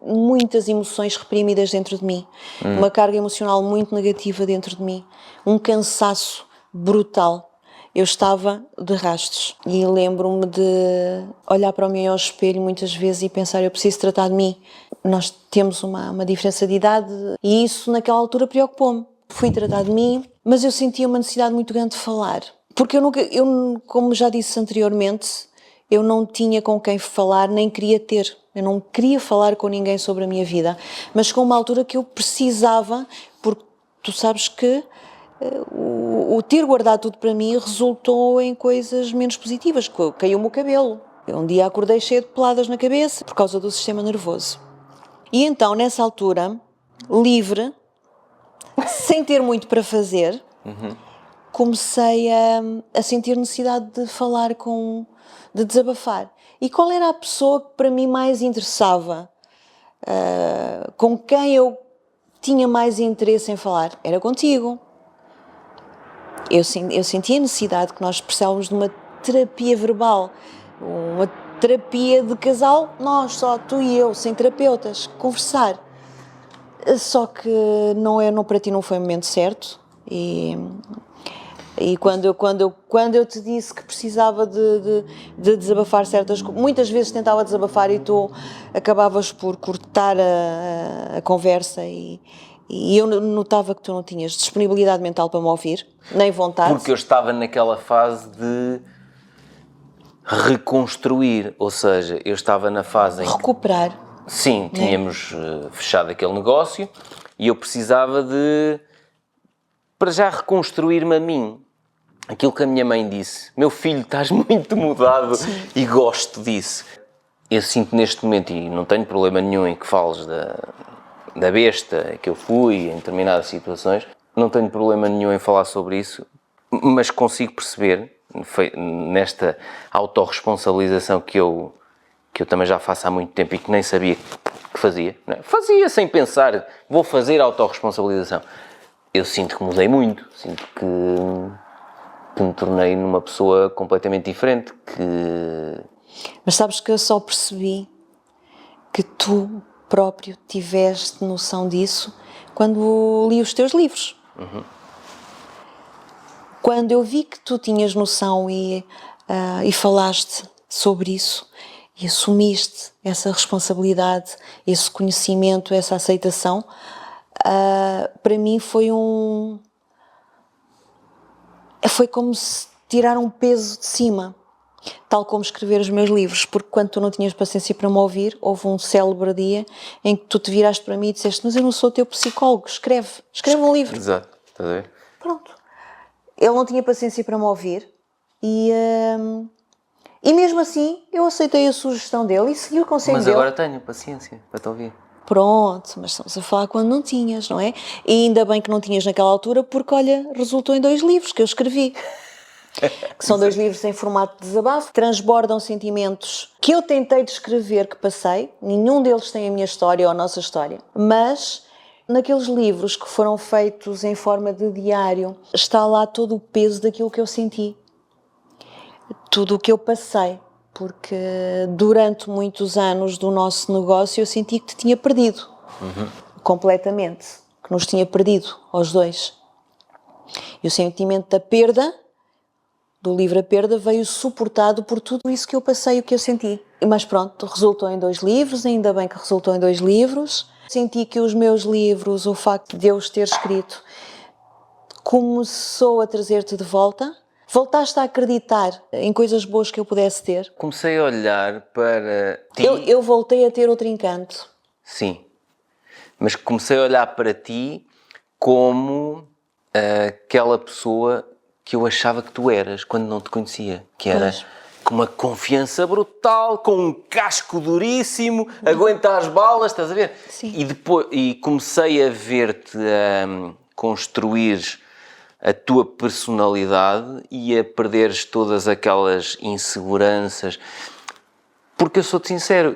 muitas emoções reprimidas dentro de mim. Uma carga emocional muito negativa dentro de mim. Um cansaço brutal. Eu estava de rastos. E lembro-me de olhar para o meu espelho muitas vezes e pensar, eu preciso tratar de mim. Nós temos uma diferença de idade e isso naquela altura preocupou-me. Fui tratar de mim, mas eu sentia uma necessidade muito grande de falar. Porque eu, como já disse anteriormente, eu não tinha com quem falar, nem queria ter. Eu não queria falar com ninguém sobre a minha vida. Mas com uma altura que eu precisava, porque tu sabes que o ter guardado tudo para mim resultou em coisas menos positivas. Caiu-me o cabelo. Eu um dia acordei cheio de peladas na cabeça por causa do sistema nervoso. E então, nessa altura, livre, sem ter muito para fazer... comecei a sentir necessidade de falar de desabafar. E qual era a pessoa que para mim mais interessava? Com quem eu tinha mais interesse em falar? Era contigo. Eu sentia a necessidade que nós precisávamos de uma terapia verbal, uma terapia de casal, nós, só tu e eu, sem terapeutas, conversar. Só que para ti não foi o momento certo e quando eu te disse que precisava de desabafar certas coisas, muitas vezes tentava desabafar e tu acabavas por cortar a conversa e eu notava que tu não tinhas disponibilidade mental para me ouvir, nem vontade. Porque eu estava naquela fase de reconstruir, ou seja, eu estava na fase em recuperar. Sim, tínhamos fechado aquele negócio e eu precisava para já reconstruir-me a mim. Aquilo que a minha mãe disse, meu filho, estás muito mudado. Sim. E gosto disso. Eu sinto neste momento, e não tenho problema nenhum em que fales da besta que eu fui em determinadas situações, não tenho problema nenhum em falar sobre isso, mas consigo perceber, nesta autorresponsabilização que eu também já faço há muito tempo e que nem sabia que fazia, não é? Fazia sem pensar, vou fazer autorresponsabilização. Eu sinto que mudei muito, sinto que que me tornei numa pessoa completamente diferente, que... Mas sabes que eu só percebi que tu próprio tiveste noção disso quando li os teus livros. Quando eu vi que tu tinhas noção e falaste sobre isso e assumiste essa responsabilidade, esse conhecimento, essa aceitação, para mim foi como se tirar um peso de cima, tal como escrever os meus livros, porque quando tu não tinhas paciência para me ouvir, houve um célebre dia em que tu te viraste para mim e disseste: mas eu não sou teu psicólogo, escreve um livro. Exato, estás a ver? Pronto. Ele não tinha paciência para me ouvir e mesmo assim eu aceitei a sugestão dele e segui o conselho dele. Mas agora tenho paciência para te ouvir. Pronto, mas estamos a falar quando não tinhas, não é? E ainda bem que não tinhas naquela altura, porque olha, resultou em 2 livros que eu escrevi. Que são 2 livros em formato de desabafo, transbordam sentimentos que eu tentei descrever, que passei. Nenhum deles tem a minha história ou a nossa história, mas naqueles livros que foram feitos em forma de diário, está lá todo o peso daquilo que eu senti, tudo o que eu passei, porque durante muitos anos do nosso negócio eu senti que te tinha perdido, completamente, que nos tinha perdido aos 2. E o sentimento da perda, do livro A Perda, veio suportado por tudo isso que eu passei, o que eu senti. Mas pronto, resultou em 2 livros, ainda bem que resultou em 2 livros. Senti que os meus livros, o facto de eu os ter escrito, começou a trazer-te de volta. Voltaste a acreditar em coisas boas que eu pudesse ter. Comecei a olhar para ti. Eu voltei a ter outro encanto. Sim, mas comecei a olhar para ti como aquela pessoa que eu achava que tu eras quando não te conhecia, que era com uma confiança brutal, com um casco duríssimo, aguenta as balas, estás a ver? Sim. E comecei a ver-te a construir a tua personalidade e a perderes todas aquelas inseguranças. Porque eu sou-te sincero,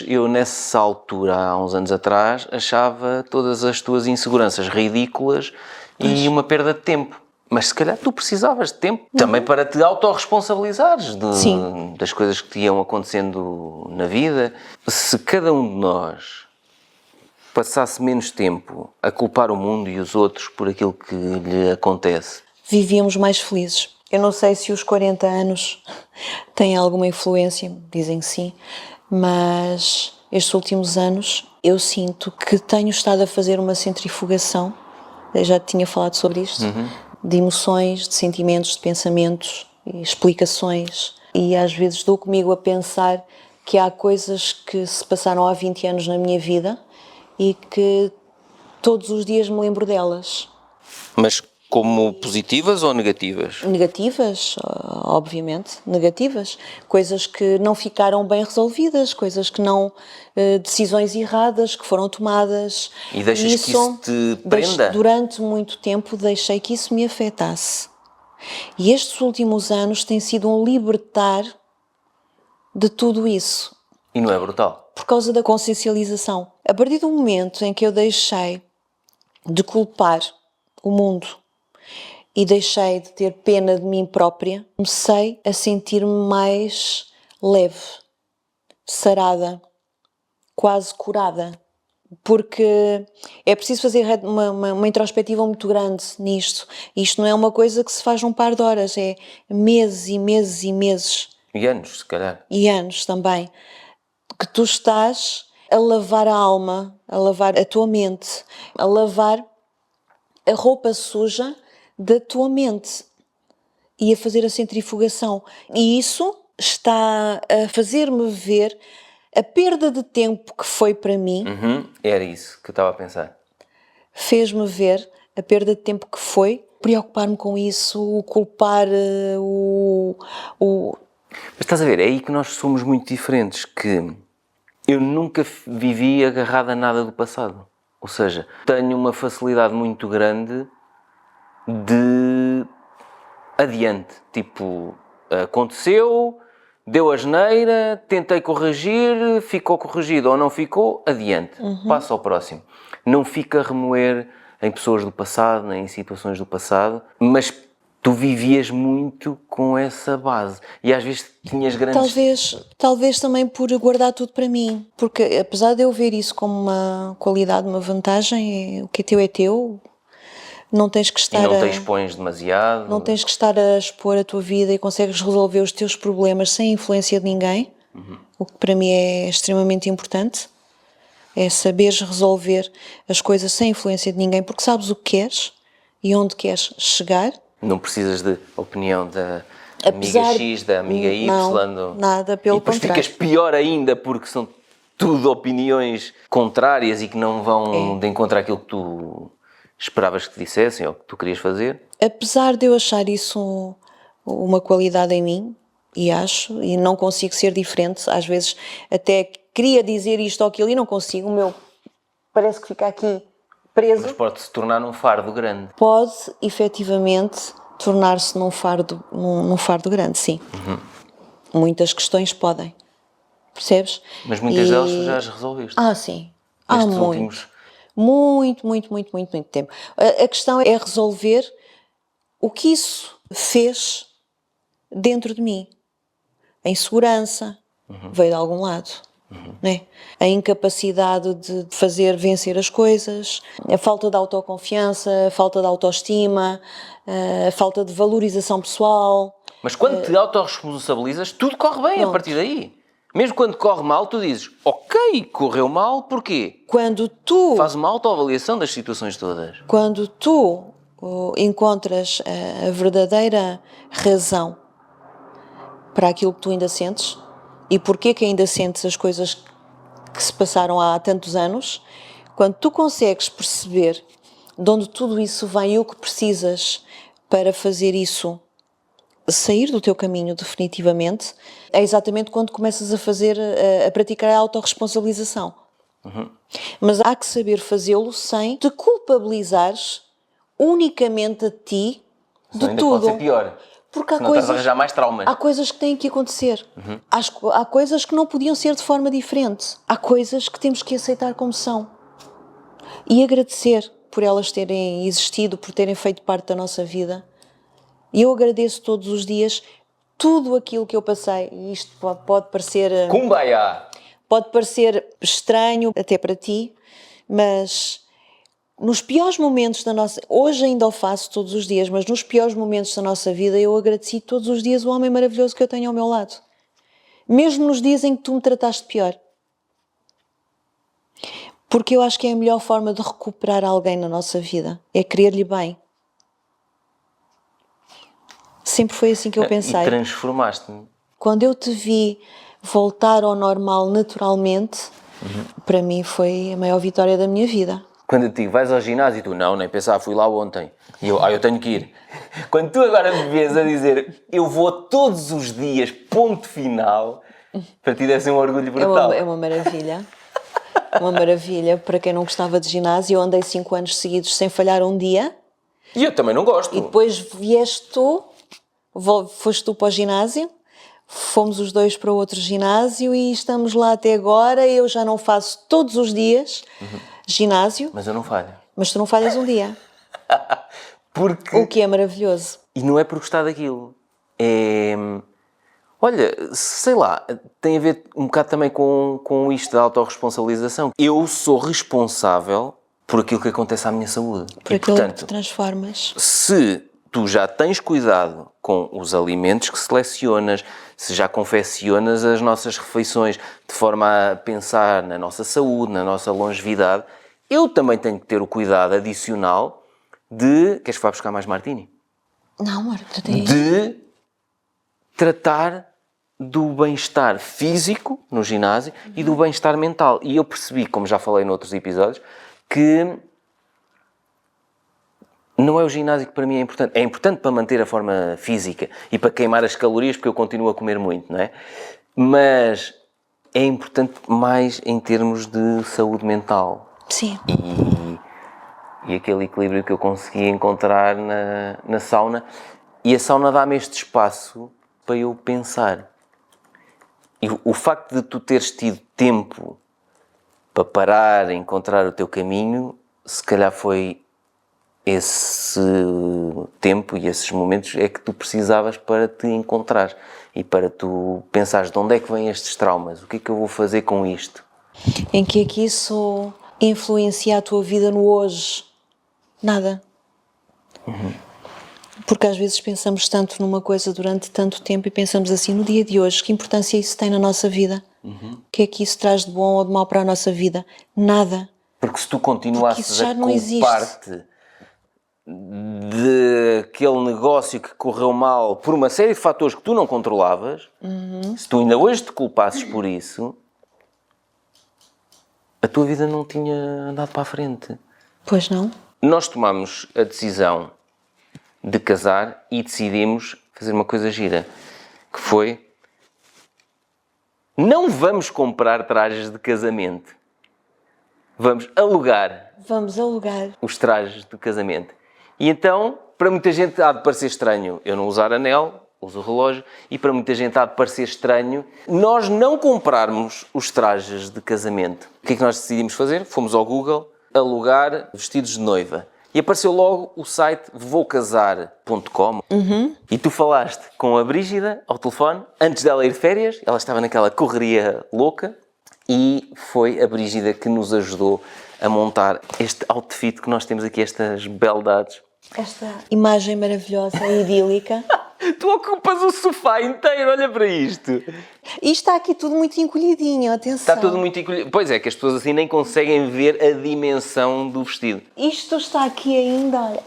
eu nessa altura, há uns anos atrás, achava todas as tuas inseguranças ridículas e uma perda de tempo. Mas se calhar tu precisavas de tempo também para te autorresponsabilizares das coisas que te iam acontecendo na vida. Se cada um de nós passasse menos tempo a culpar o mundo e os outros por aquilo que lhe acontece, vivíamos mais felizes. Eu não sei se os 40 anos têm alguma influência, dizem que sim, mas estes últimos anos eu sinto que tenho estado a fazer uma centrifugação, eu já tinha falado sobre isto, de emoções, de sentimentos, de pensamentos e explicações, e às vezes dou comigo a pensar que há coisas que se passaram há 20 anos na minha vida e que todos os dias me lembro delas. Mas como positivas ou negativas? Negativas, obviamente, negativas. Coisas que não ficaram bem resolvidas, coisas que não... decisões erradas que foram tomadas. E deixas que isso te prenda? Durante muito tempo deixei que isso me afetasse. E estes últimos anos têm sido um libertar de tudo isso. E não é brutal? Por causa da consciencialização. A partir do momento em que eu deixei de culpar o mundo e deixei de ter pena de mim própria, comecei a sentir-me mais leve, sarada, quase curada. Porque é preciso fazer uma introspectiva muito grande nisto. Isto não é uma coisa que se faz num par de horas, é meses e meses e meses. E anos, se calhar. E anos também. Que tu estás a lavar a alma, a lavar a tua mente, a lavar a roupa suja da tua mente e a fazer a centrifugação. E isso está a fazer-me ver a perda de tempo que foi para mim. Era isso que eu estava a pensar. Fez-me ver a perda de tempo que foi, preocupar-me com isso, culpar Mas estás a ver, é aí que nós somos muito diferentes, que eu nunca vivi agarrado a nada do passado. Ou seja, tenho uma facilidade muito grande de adiante. Tipo, aconteceu, deu asneira, tentei corrigir, ficou corrigido ou não ficou, adiante. Passa ao próximo. Não fica a remoer em pessoas do passado, nem em situações do passado, mas tu vivias muito com essa base e às vezes tinhas grandes... Talvez também por guardar tudo para mim, porque apesar de eu ver isso como uma qualidade, uma vantagem, o que é teu, não tens que E estar não te expões demasiado. não tens que estar a expor a tua vida e consegues resolver os teus problemas sem influência de ninguém, o que para mim é extremamente importante, é saberes resolver as coisas sem influência de ninguém, porque sabes o que queres e onde queres chegar. Não precisas de opinião da Apesar amiga X, da amiga Y. não, nada, pelo e depois contrário. ficas pior ainda porque são tudo opiniões contrárias e que não vão de encontro àquilo que tu esperavas que te dissessem ou que tu querias fazer. Apesar de eu achar isso uma qualidade em mim, e acho, e não consigo ser diferente, às vezes até queria dizer isto ou aquilo e não consigo, o meu parece que fica aqui preso. Mas pode-se tornar um fardo grande. Pode, efetivamente, tornar-se num fardo grande, sim. Muitas questões podem, percebes? Mas muitas delas tu já as resolveste. Sim. Há Nestes muito. últimos... Muito tempo. A questão é resolver o que isso fez dentro de mim. A insegurança veio de algum lado. Né? A incapacidade de fazer vencer as coisas, a falta de autoconfiança, a falta de autoestima, a falta de valorização pessoal. Mas quando te autorresponsabilizas, tudo corre bem a partir daí. Mesmo quando corre mal, tu dizes, ok, correu mal, porquê? Quando tu Faz uma autoavaliação das situações todas. Quando tu encontras a verdadeira razão para aquilo que tu ainda sentes e porquê que ainda sentes as coisas que se passaram há tantos anos, quando tu consegues perceber de onde tudo isso vem e o que precisas para fazer isso sair do teu caminho definitivamente, é exatamente quando começas a praticar a autorresponsabilização. Mas há que saber fazê-lo sem te culpabilizares unicamente a ti de Ainda tudo. pode ser pior. Porque há Não estás a coisas, arranjar mais traumas. há coisas que têm que acontecer. Há coisas que não podiam ser de forma diferente. Há coisas que temos que aceitar como são. E agradecer por elas terem existido, por terem feito parte da nossa vida. E eu agradeço todos os dias tudo aquilo que eu passei. E isto pode parecer... Kumbaya! Pode parecer estranho até para ti, mas nos piores momentos da nossa... Hoje ainda o faço todos os dias, mas nos piores momentos da nossa vida eu agradeci todos os dias o homem maravilhoso que eu tenho ao meu lado. Mesmo nos dias em que tu me trataste pior. Porque eu acho que é a melhor forma de recuperar alguém na nossa vida. É querer-lhe bem. Sempre foi assim que eu pensei. E transformaste-me. Quando eu te vi voltar ao normal naturalmente, para mim foi a maior vitória da minha vida. Quando eu te digo, vais ao ginásio e tu, não, nem pensava, fui lá ontem. E eu tenho que ir. Quando tu agora me vês a dizer, eu vou todos os dias, ponto final, para ti deve ser um orgulho brutal. É uma maravilha. Uma maravilha. Para quem não gostava de ginásio, eu andei 5 anos seguidos sem falhar um dia. E eu também não gosto. E depois vieste tu, foste tu para o ginásio, fomos os dois para outro ginásio e estamos lá até agora. Eu já não faço todos os dias ginásio. Mas eu não falho. Mas tu não falhas um dia. Porque... O que é maravilhoso. E não é por gostar daquilo. É... Olha, sei lá, tem a ver um bocado também com isto da autorresponsabilização. Eu sou responsável por aquilo que acontece à minha saúde. Por e, aquilo portanto, que te transformas. se tu já tens cuidado com os alimentos que selecionas, se já confeccionas as nossas refeições de forma a pensar na nossa saúde, na nossa longevidade, eu também tenho que ter o cuidado adicional de... Queres que vá buscar mais martini? Não, Marta, tem... De tratar do bem-estar físico no ginásio e do bem-estar mental. E eu percebi, como já falei noutros episódios, que não é o ginásio que para mim é importante. É importante para manter a forma física e para queimar as calorias, porque eu continuo a comer muito, não é? Mas é importante mais em termos de saúde mental. Sim. E aquele equilíbrio que eu consegui encontrar na sauna. E a sauna dá-me este espaço para eu pensar. E o facto de tu teres tido tempo para parar, encontrar o teu caminho, se calhar foi esse tempo e esses momentos é que tu precisavas para te encontrar e para tu pensares de onde é que vêm estes traumas, o que é que eu vou fazer com isto? Em que é que isso influencia a tua vida no hoje? Nada. Porque às vezes pensamos tanto numa coisa durante tanto tempo e pensamos assim, no dia de hoje, que importância isso tem na nossa vida? O que é que isso traz de bom ou de mau para a nossa vida? Nada. Porque se tu Porque continuasses isso já a não existe. culpar-te daquele negócio que correu mal por uma série de fatores que tu não controlavas, se tu ainda hoje te culpasses por isso, a tua vida não tinha andado para a frente. Pois não? Nós tomamos a decisão de casar e decidimos fazer uma coisa gira, que foi: não vamos comprar trajes de casamento, vamos alugar Vamos alugar. os trajes de casamento. E então, para muita gente há de parecer estranho eu não usar anel, uso o relógio, e para muita gente há de parecer estranho nós não comprarmos os trajes de casamento. O que é que nós decidimos fazer? Fomos ao Google alugar vestidos de noiva. E apareceu logo o site voucasar.com. E tu falaste com a Brígida ao telefone, antes dela ir de férias, ela estava naquela correria louca, e foi a Brígida que nos ajudou a montar este outfit que nós temos aqui, estas beldades. Esta imagem maravilhosa e idílica. Tu ocupas o sofá inteiro, olha para isto. E está aqui tudo muito encolhidinho, atenção. Está tudo muito encolhido. Pois é, que as pessoas assim nem conseguem ver a dimensão do vestido. Isto está aqui ainda, olha.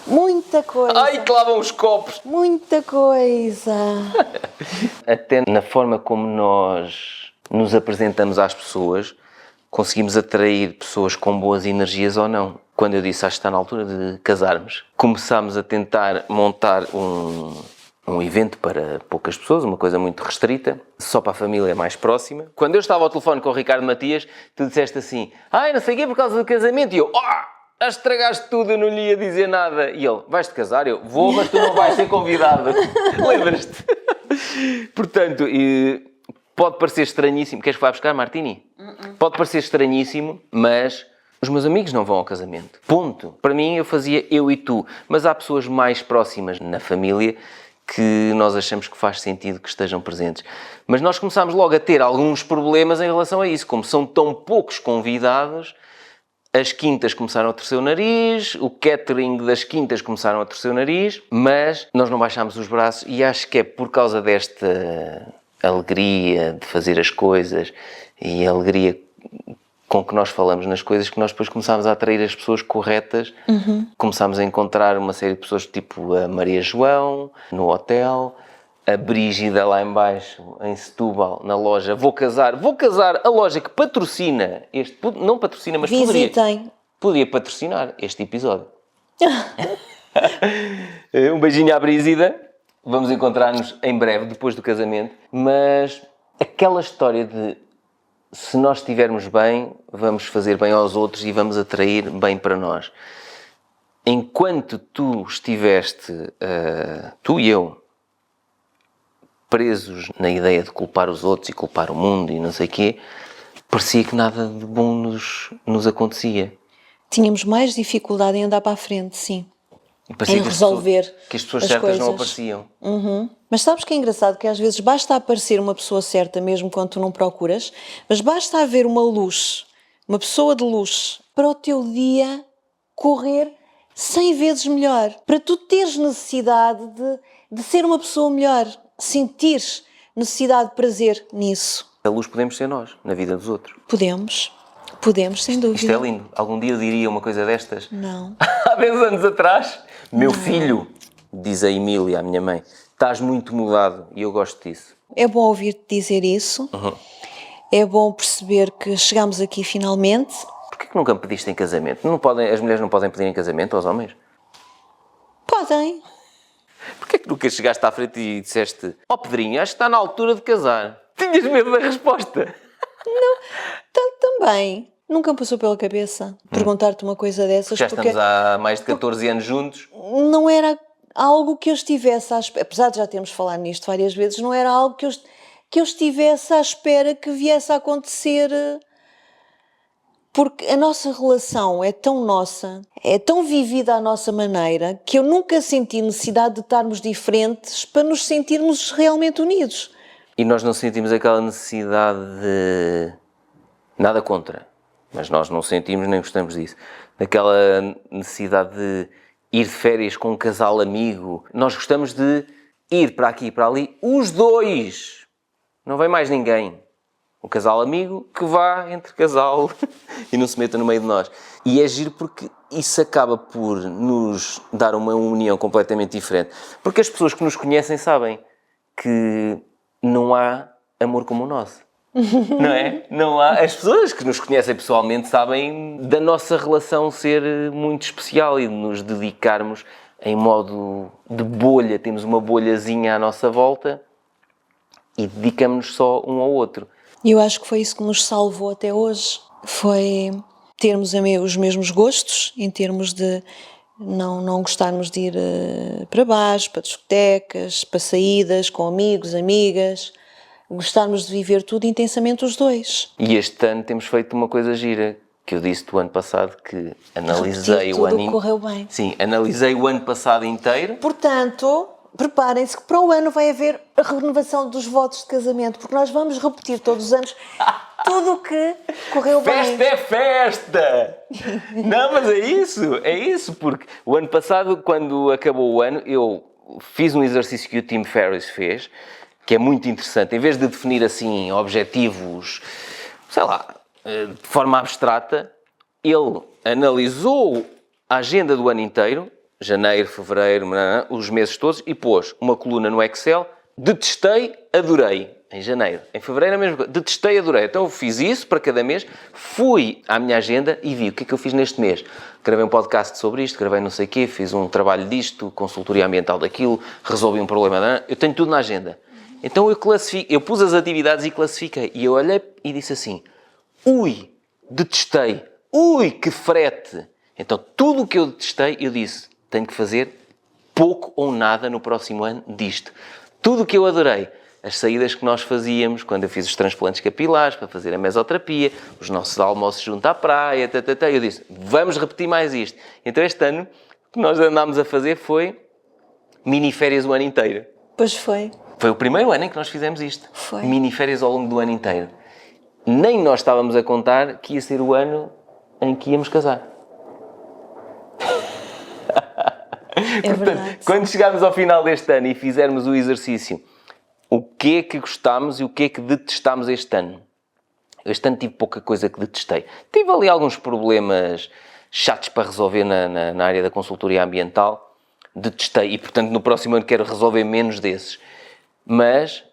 Muita coisa. Ai, que lá vão os copos! Muita coisa. Até na forma como nós nos apresentamos às pessoas, conseguimos atrair pessoas com boas energias ou não. Quando eu disse, acho que está na altura de casarmos, começámos a tentar montar um evento para poucas pessoas, uma coisa muito restrita, só para a família mais próxima. Quando eu estava ao telefone com o Ricardo Matias, tu disseste assim, ai, não sei o quê, por causa do casamento. E eu, estragaste tudo, eu não lhe ia dizer nada. E ele, vais-te casar? Eu, vou, mas tu não vais ser convidada. Lembras-te? Portanto, pode parecer estranhíssimo. Queres que vá buscar, Martini? Pode parecer estranhíssimo, mas os meus amigos não vão ao casamento. Ponto. Para mim, eu fazia eu e tu. Mas há pessoas mais próximas na família que nós achamos que faz sentido que estejam presentes. Mas nós começámos logo a ter alguns problemas em relação a isso. Como são tão poucos convidados, as quintas começaram a torcer o nariz, o catering das quintas começaram a torcer o nariz, mas nós não baixámos os braços e acho que é por causa desta alegria de fazer as coisas e a alegria com que nós falamos nas coisas que nós depois começámos a atrair as pessoas corretas. Começámos a encontrar uma série de pessoas tipo a Maria João no hotel, a Brígida lá em baixo, em Setúbal, na loja Vou Casar, a loja que patrocina este, não patrocina, mas poderia patrocinar este episódio. Um beijinho à Brígida, vamos encontrar-nos em breve, depois do casamento, mas aquela história de se nós estivermos bem, vamos fazer bem aos outros e vamos atrair bem para nós. Enquanto tu estiveste, tu e eu, presos na ideia de culpar os outros e culpar o mundo e não sei o quê, parecia que nada de bom nos acontecia. Tínhamos mais dificuldade em andar para a frente, sim. Em resolver que as pessoas certas coisas. não apareciam. Mas sabes que é engraçado? Que às vezes basta aparecer uma pessoa certa, mesmo quando tu não procuras, mas basta haver uma luz, uma pessoa de luz, para o teu dia correr 100 vezes melhor. Para tu teres necessidade de ser uma pessoa melhor, sentires necessidade de prazer nisso. A luz podemos ser nós, na vida dos outros. Podemos, sem dúvida. Isto é lindo. Algum dia eu diria uma coisa destas? Não. Há 10 anos atrás, meu filho, diz a Emília, a minha mãe, estás muito mudado e eu gosto disso. É bom ouvir-te dizer isso. É bom perceber que chegamos aqui finalmente. Porquê que nunca me pediste em casamento? As mulheres não podem pedir em casamento aos homens? Podem. Porquê que nunca chegaste à frente e disseste Pedrinho, acho que está na altura de casar? Tinhas medo da resposta? Não, tanto também. Nunca me passou pela cabeça perguntar-te uma coisa dessas. Já estamos há mais de 14 anos juntos. Não era algo que eu estivesse à espera, apesar de já termos falado nisto várias vezes, não era algo que eu estivesse à espera que viesse a acontecer Porque a nossa relação é tão nossa, é tão vivida à nossa maneira, que eu nunca senti necessidade de estarmos diferentes para nos sentirmos realmente unidos. E nós não sentimos aquela necessidade de... Nada contra, mas nós não sentimos nem gostamos disso. Daquela necessidade de ir de férias com um casal amigo. Nós gostamos de ir para aqui e para ali, os dois. Não vem mais ninguém. Um casal amigo que vá entre casal e não se meta no meio de nós. E é giro porque isso acaba por nos dar uma união completamente diferente. Porque as pessoas que nos conhecem sabem que não há amor como o nosso. Não é? Não há. As pessoas que nos conhecem pessoalmente sabem da nossa relação ser muito especial e de nos dedicarmos em modo de bolha. Temos uma bolhazinha à nossa volta e dedicamos-nos só um ao outro. E eu acho que foi isso que nos salvou até hoje. Foi termos os mesmos gostos, em termos de não gostarmos de ir para bares, para discotecas, para saídas com amigos, amigas. Gostarmos de viver tudo intensamente os dois. E este ano temos feito uma coisa gira, que eu disse do ano passado, que analisei o ano... correu bem. Sim, analisei o ano passado inteiro. Portanto, preparem-se que para o ano vai haver a renovação dos votos de casamento, porque nós vamos repetir todos os anos tudo o que correu bem. Festa é festa! Não, mas é isso, porque o ano passado, quando acabou o ano, eu fiz um exercício que o Tim Ferriss fez, que é muito interessante. Em vez de definir assim objetivos, sei lá, de forma abstrata, ele analisou a agenda do ano inteiro, janeiro, fevereiro, os meses todos, e pôs uma coluna no Excel, detestei, adorei, em janeiro. Em fevereiro a mesma coisa, detestei, adorei. Então eu fiz isso para cada mês, fui à minha agenda e vi o que é que eu fiz neste mês. Gravei um podcast sobre isto, gravei não sei o quê, fiz um trabalho disto, consultoria ambiental daquilo, resolvi um problema, eu tenho tudo na agenda. Então eu pus as atividades e classifiquei. E eu olhei e disse assim, ui, detestei, ui, que frete. Então tudo o que eu detestei, eu disse, tenho que fazer pouco ou nada no próximo ano disto. Tudo o que eu adorei, as saídas que nós fazíamos, quando eu fiz os transplantes capilares, para fazer a mesoterapia, os nossos almoços junto à praia, eu disse, vamos repetir mais isto. Então este ano, o que nós andámos a fazer foi mini-férias o ano inteiro. Pois foi. Foi o primeiro ano em que nós fizemos isto. Foi. Mini-férias ao longo do ano inteiro. Nem nós estávamos a contar que ia ser o ano em que íamos casar. É verdade. Quando chegarmos ao final deste ano e fizermos o exercício, o que é que gostámos e o que é que detestámos este ano? Este ano tive pouca coisa que detestei. Tive ali alguns problemas chatos para resolver na área da consultoria ambiental. Detestei e, portanto, no próximo ano quero resolver menos desses. Mas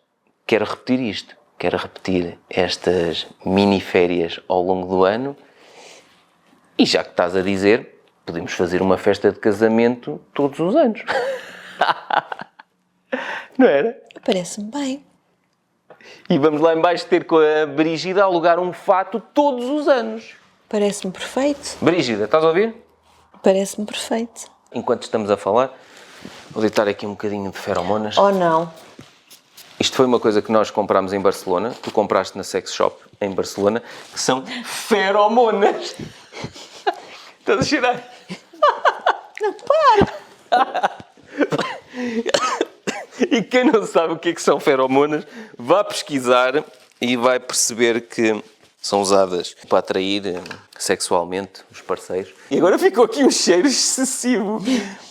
quero repetir isto. Quero repetir estas mini-férias ao longo do ano. E já que estás a dizer, podemos fazer uma festa de casamento todos os anos. Não era? Parece-me bem. E vamos lá em baixo ter com a Brígida a alugar um fato todos os anos. Parece-me perfeito. Brígida, estás a ouvir? Parece-me perfeito. Enquanto estamos a falar, vou deitar aqui um bocadinho de feromonas. Oh, não. Isto foi uma coisa que nós comprámos em Barcelona. Tu compraste na Sex Shop em Barcelona, que são feromonas. Estás a cheirar? Não, para! E quem não sabe o que é que são feromonas, vá pesquisar e vai perceber que são usadas para atrair sexualmente os parceiros. E agora ficou aqui um cheiro excessivo.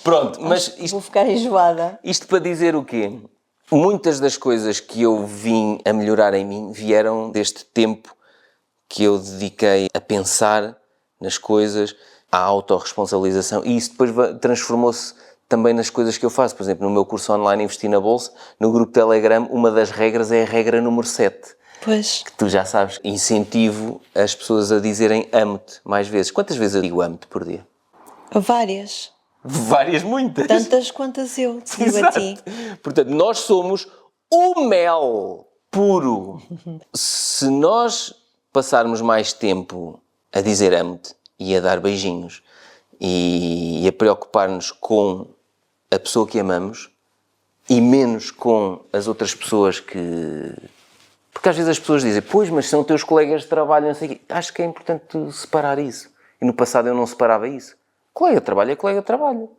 Pronto, mas isto... Vou ficar enjoada. Isto para dizer o quê? Muitas das coisas que eu vim a melhorar em mim vieram deste tempo que eu dediquei a pensar nas coisas, à autorresponsabilização, e isso depois transformou-se também nas coisas que eu faço. Por exemplo, no meu curso online Investir na Bolsa, no grupo Telegram, uma das regras é a regra número 7. Pois. Que tu já sabes, incentivo as pessoas a dizerem amo-te mais vezes. Quantas vezes eu digo amo-te por dia? Várias. Várias, muitas. Tantas quantas eu te digo a ti. Portanto, nós somos o mel puro. Se nós passarmos mais tempo a dizer amo-te e a dar beijinhos e a preocupar-nos com a pessoa que amamos e menos com as outras pessoas que Porque às vezes as pessoas dizem, pois, mas são teus colegas de trabalho, não sei o quê. Acho que é importante separar isso. E no passado eu não separava isso. Colega de trabalho é colega de trabalho.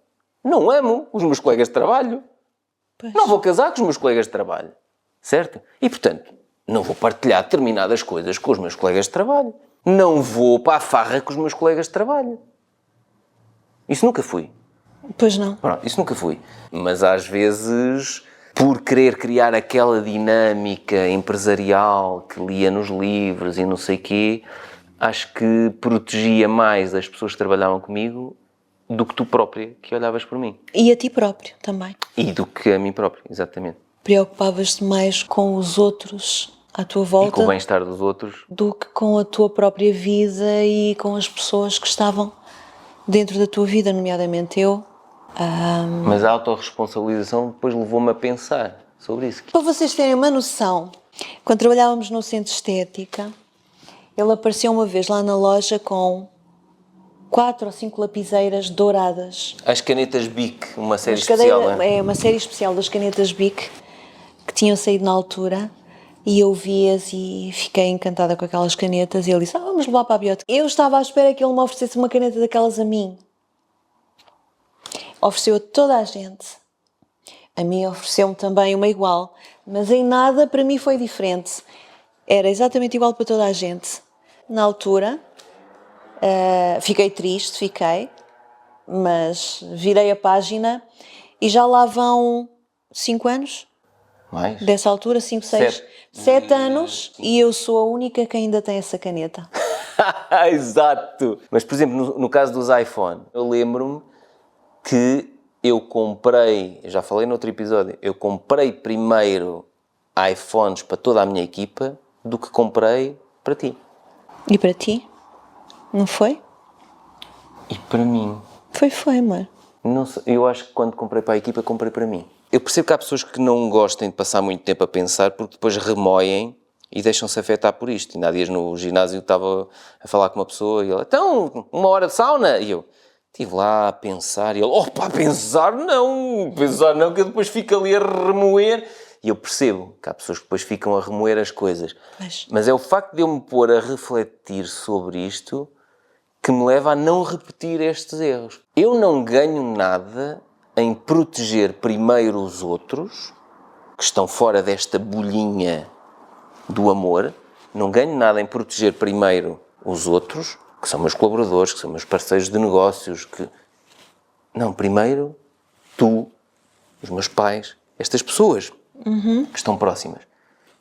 Não amo os meus colegas de trabalho. Pois. Não vou casar com os meus colegas de trabalho. Certo? E, portanto, não vou partilhar determinadas coisas com os meus colegas de trabalho. Não vou para a farra com os meus colegas de trabalho. Isso nunca fui. Pois não. Pronto, isso nunca fui. Mas às vezes, por querer criar aquela dinâmica empresarial que lia nos livros e não sei quê, acho que protegia mais as pessoas que trabalhavam comigo do que tu própria, que olhavas por mim. E a ti próprio também. E do que a mim próprio, exatamente. Preocupavas-te mais com os outros à tua E com volta o bem-estar dos outros. do que com a tua própria vida e com as pessoas que estavam dentro da tua vida, nomeadamente eu. Mas a autorresponsabilização depois levou-me a pensar sobre isso. Para vocês terem uma noção, quando trabalhávamos no centro de estética, ele apareceu uma vez lá na loja com 4 ou 5 lapiseiras douradas. As canetas Bic, uma série As especial, não é? É uma série especial das canetas Bic que tinham saído na altura e eu vi-as e fiquei encantada com aquelas canetas e ele disse, vamos levar para a biótica. Eu estava à espera que ele me oferecesse uma caneta daquelas a mim. Ofereceu a toda a gente. A mim ofereceu-me também uma igual, mas em nada para mim foi diferente. Era exatamente igual para toda a gente. Na altura, fiquei triste, mas virei a página e já lá vão 5 anos, Mais? dessa altura, 5, 6, 7 anos e eu sou a única que ainda tem essa caneta. Exato! Mas, por exemplo, no caso dos iPhone, eu lembro-me que eu comprei, já falei noutro episódio, eu comprei primeiro iPhones para toda a minha equipa do que comprei para ti. E para ti? Não foi? E para mim? Foi, amor. Não sei, eu acho que quando comprei para a equipa, comprei para mim. Eu percebo que há pessoas que não gostem de passar muito tempo a pensar porque depois remoem e deixam-se afetar por isto. Ainda há dias no ginásio estava a falar com uma pessoa e ela, então, 1 hora de sauna? E eu estive lá a pensar e ele, opa, pensar não, que eu depois fico ali a remoer. E eu percebo que há pessoas que depois ficam a remoer as coisas. Mas é o facto de eu me pôr a refletir sobre isto que me leva a não repetir estes erros. Eu não ganho nada em proteger primeiro os outros, que estão fora desta bolhinha do amor. Não ganho nada em proteger primeiro os outros, que são meus colaboradores, que são meus parceiros de negócios, que... Não, primeiro tu, os meus pais, estas pessoas que estão próximas.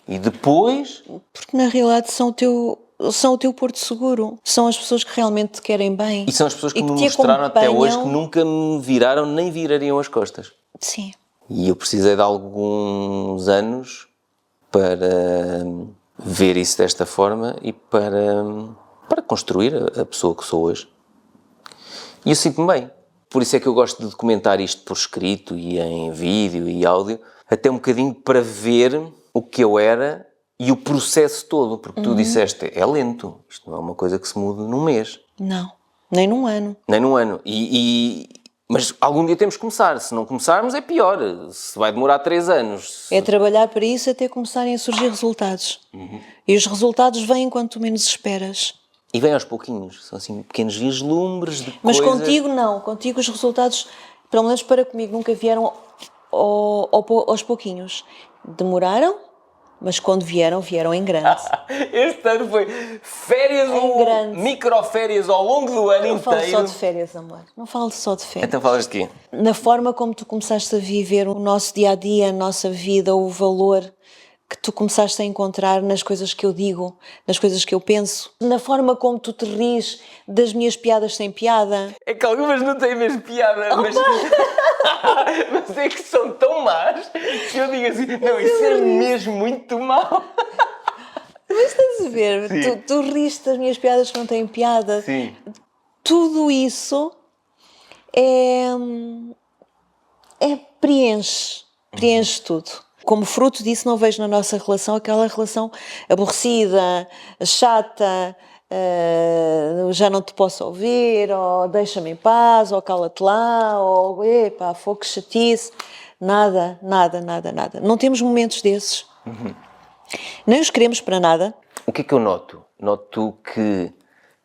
E depois... Porque na realidade são o teu porto seguro. São as pessoas que realmente te querem bem. E são as pessoas que me te mostraram até hoje que acompanham. nunca me viraram nem virariam as costas. Sim. E eu precisei de alguns anos para ver isso desta forma e para construir a pessoa que sou hoje. E eu sinto-me bem. Por isso é que eu gosto de documentar isto por escrito e em vídeo e áudio, até um bocadinho para ver o que eu era e o processo todo, porque tu disseste, é lento, isto não é uma coisa que se muda num mês. Não, nem num ano. Nem num ano. Mas algum dia temos que começar. Se não começarmos é pior. Se vai demorar 3 anos. É trabalhar para isso até começarem a surgir resultados. E os resultados vêm quando tu menos esperas. E vem aos pouquinhos. São assim pequenos vislumbres de Mas coisas. contigo não. Contigo os resultados, pelo menos para comigo, nunca vieram aos pouquinhos. Demoraram, mas quando vieram em grande. Este ano foi férias, grande. microférias ao longo do ano Não falo inteiro. só de férias, amor. Não falo só de férias. Então falas de quê? Na forma como tu começaste a viver o nosso dia-a-dia, a nossa vida, o valor que tu começaste a encontrar nas coisas que eu digo, nas coisas que eu penso, na forma como tu te ris das minhas piadas sem piada. É que algumas não têm mesmo piada, mas é que são tão más que eu digo assim, não, isso é mesmo muito mau. Mas estás a ver? Tu riste das minhas piadas que não têm piada. Sim. Tudo isso preenche tudo. Como fruto disso, não vejo na nossa relação aquela relação aborrecida, chata, já não te posso ouvir, ou deixa-me em paz, ou cala-te lá, ou epá, fogo, que chatice. Nada. Não temos momentos desses. Nem os queremos para nada. O que é que eu noto? Noto que,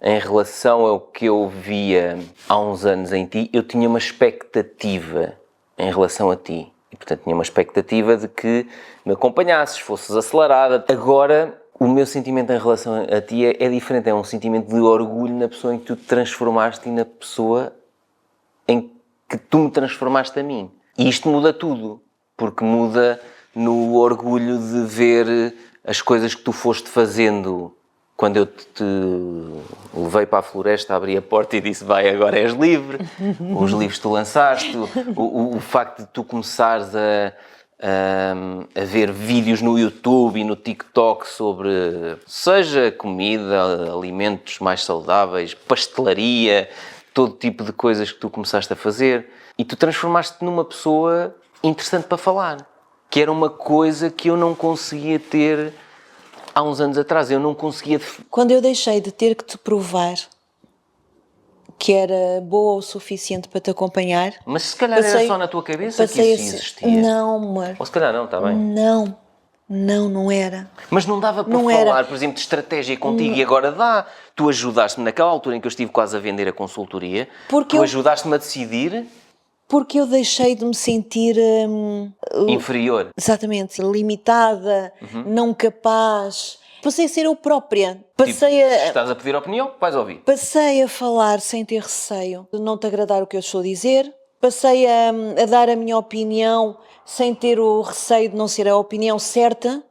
em relação ao que eu via há uns anos em ti, eu tinha uma expectativa em relação a ti. E, portanto, tinha uma expectativa de que me acompanhasses, fosses acelerada. Agora, o meu sentimento em relação a ti é diferente. É um sentimento de orgulho na pessoa em que tu te transformaste e na pessoa em que tu me transformaste a mim. E isto muda tudo, porque muda no orgulho de ver as coisas que tu foste fazendo quando eu te levei para a floresta, abri a porta e disse, vai, agora és livre. Os livros que tu lançaste, o facto de tu começares a ver vídeos no YouTube e no TikTok sobre, seja comida, alimentos mais saudáveis, pastelaria, todo tipo de coisas que tu começaste a fazer. E tu transformaste-te numa pessoa interessante para falar, que era uma coisa que eu não conseguia ter há uns anos atrás. Eu não conseguia... Quando eu deixei de ter que te provar que era boa o suficiente para te acompanhar... Mas se calhar era só na tua cabeça que isso existia. Não, amor. Ou se calhar não, está bem. Não era. Mas não dava para falar, por exemplo, de estratégia contigo, e agora dá. Tu ajudaste-me naquela altura em que eu estive quase a vender a consultoria, ajudaste-me a decidir... Porque eu deixei de me sentir... inferior. Exatamente. Limitada, não capaz. Passei a ser eu própria. Estás a pedir opinião? Vais ouvir. Passei a falar sem ter receio de não te agradar o que eu estou a dizer. Passei a dar a minha opinião sem ter o receio de não ser a opinião certa.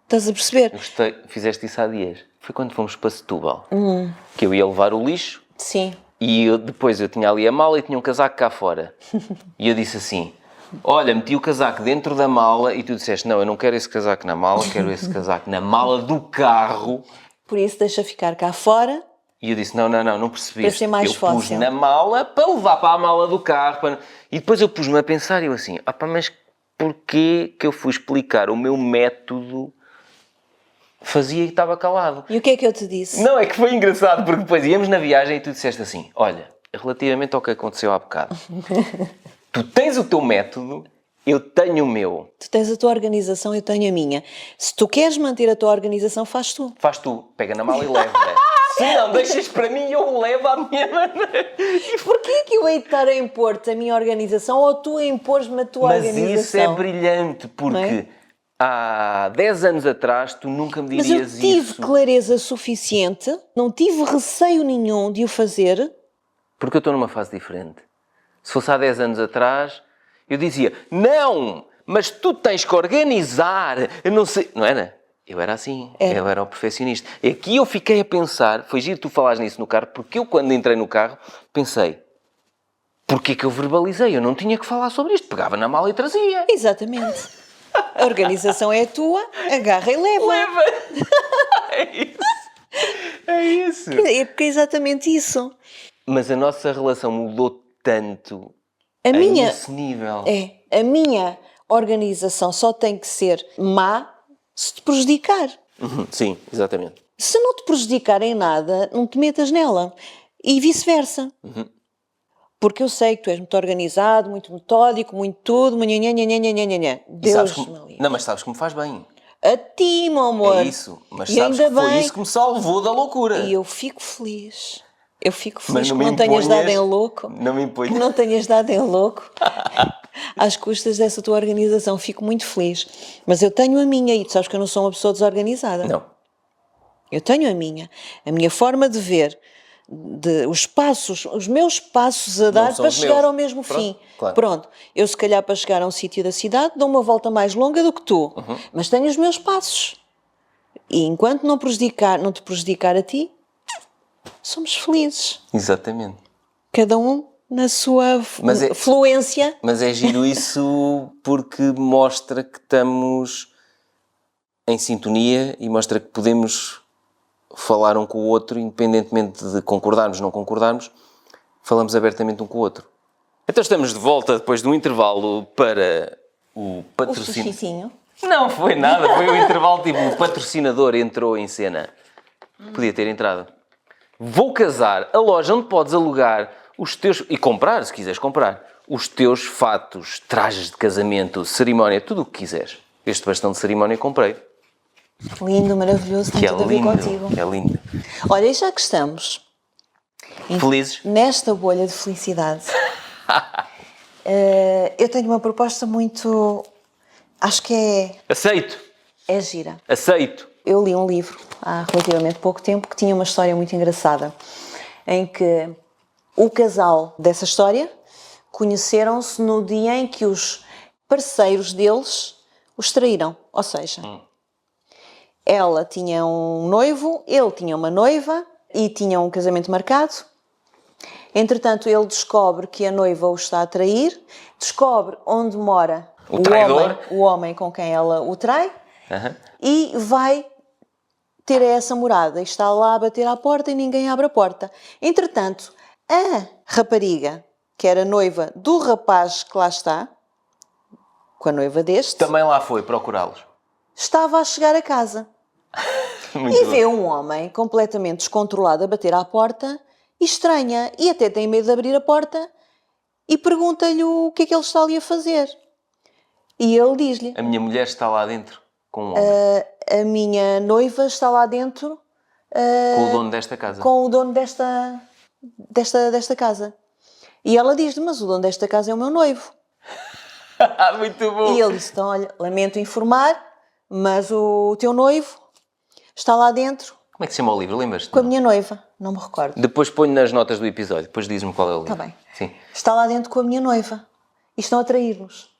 Estás a perceber? Gostei. Fizeste isso há dias. Foi quando fomos para Setúbal. Que eu ia levar o lixo. Sim. E depois eu tinha ali a mala e tinha um casaco cá fora. E eu disse assim, olha, meti o casaco dentro da mala, e tu disseste, não, eu não quero esse casaco na mala, quero esse casaco na mala do carro. Por isso deixa ficar cá fora. E eu disse, não percebeste. Para ser mais fácil. Eu pus na mala para levar para a mala do carro. E depois eu pus-me a pensar e eu assim, mas porquê que eu fui explicar o meu método... Fazia e estava calado. E o que é que eu te disse? Não, é que foi engraçado, porque depois íamos na viagem e tu disseste assim, olha, relativamente ao que aconteceu há bocado, tu tens o teu método, eu tenho o meu. Tu tens a tua organização, eu tenho a minha. Se tu queres manter a tua organização, faz tu. Faz tu, pega na mala e leva. Se não, deixas para mim e eu levo à minha maneira. Porquê que eu hei de estar a impor-te a minha organização ou tu a impores-me a tua organização? Mas isso é brilhante, porque... Há 10 anos atrás, tu nunca me dirias isso. Mas eu tive clareza suficiente, não tive receio nenhum de o fazer. Porque eu estou numa fase diferente. Se fosse há 10 anos atrás, eu dizia, não, mas tu tens que organizar, eu não sei... Não era? Eu era assim, eu era o perfeccionista. E aqui eu fiquei a pensar, foi giro tu falares nisso no carro, porque eu quando entrei no carro, pensei, porquê que eu verbalizei? Eu não tinha que falar sobre isto, pegava na mala e trazia. Exatamente. A organização é a tua, agarra e leva. Leva! É isso. É isso. É porque é exatamente isso. Mas a nossa relação mudou tanto esse nível. A minha organização só tem que ser má se te prejudicar. Sim, exatamente. Se não te prejudicar em nada, não te metas nela. E vice-versa. Porque eu sei que tu és muito organizado, muito metódico, muito tudo, Deus me livre. Não, mas sabes que me faz bem. A ti, meu amor. É isso. Mas sabes que foi isso que me salvou da loucura. E eu fico feliz. Eu fico feliz que não tenhas dado em louco. Não me imponhas. Que não tenhas dado em louco às custas dessa tua organização. Fico muito feliz. Mas eu tenho a minha, e tu sabes que eu não sou uma pessoa desorganizada. Não. Eu tenho a minha forma de ver, os meus passos a dar para chegar ao mesmo fim. Claro. Pronto, eu se calhar para chegar a um sítio da cidade dou uma volta mais longa do que tu, mas tenho os meus passos. E enquanto não te prejudicar a ti, somos felizes. Exatamente. Cada um na sua fluência. Mas é giro isso porque mostra que estamos em sintonia e mostra que podemos falar um com o outro, independentemente de concordarmos ou não concordarmos, falamos abertamente um com o outro. Então estamos de volta depois de um intervalo para o patrocínio. O sushizinho. Não foi nada, foi um intervalo tipo o patrocinador entrou em cena. Podia ter entrado. Vou Casar, a loja onde podes alugar os teus... E comprar, se quiseres comprar. Os teus fatos, trajes de casamento, cerimónia, tudo o que quiseres. Este bastão de cerimónia comprei. Lindo, maravilhoso, tem Que é tudo a ver lindo. contigo. É lindo. Olha, e já que estamos Felizes? nesta bolha de felicidade, eu tenho uma proposta muito. Acho que Aceito. é gira. Aceito. Eu li um livro há relativamente pouco tempo que tinha uma história muito engraçada, em que o casal dessa história conheceram-se no dia em que os parceiros deles os traíram. Ou seja, ela tinha um noivo, ele tinha uma noiva e tinham um casamento marcado. Entretanto, ele descobre que a noiva o está a trair, descobre onde mora O traidor. o homem com quem ela o trai Aham. e vai ter essa morada. E está lá a bater à porta e ninguém abre a porta. Entretanto, a rapariga, que era noiva do rapaz que lá está, com a noiva deste, Também lá foi procurá-los. estava a chegar a casa. Muito E bom. vê um homem completamente descontrolado a bater à porta e estranha. E até tem medo de abrir a porta e pergunta-lhe o que é que ele está ali a fazer. E ele diz-lhe: A minha mulher está lá dentro com um homem. a minha noiva está lá dentro Com o dono desta casa. com o dono desta casa. E ela diz-lhe: mas o dono desta casa é o meu noivo. Muito bom. E ele disse: então, olha, lamento informar, mas o teu noivo está lá dentro Como é que se chama o livro? Lembras-te? com a minha noiva. Não me recordo. Depois ponho nas notas do episódio. Depois diz-me qual é o livro. Está bem. Sim. Está lá dentro com a minha noiva. E estão a trair-nos.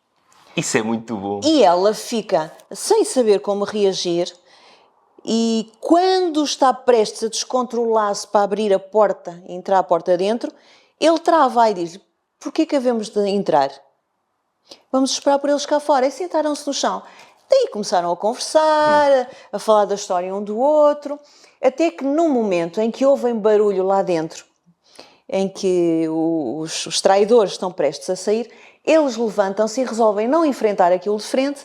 Isso é muito bom. E ela fica sem saber como reagir. E quando está prestes a descontrolar-se para abrir a porta e entrar a porta dentro, ele trava e diz: porquê que havemos de entrar? Vamos esperar por eles cá fora. E sentaram-se no chão. Daí começaram a conversar, a falar da história um do outro, até que num momento em que ouvem barulho lá dentro, em que os traidores estão prestes a sair, eles levantam-se e resolvem não enfrentar aquilo de frente,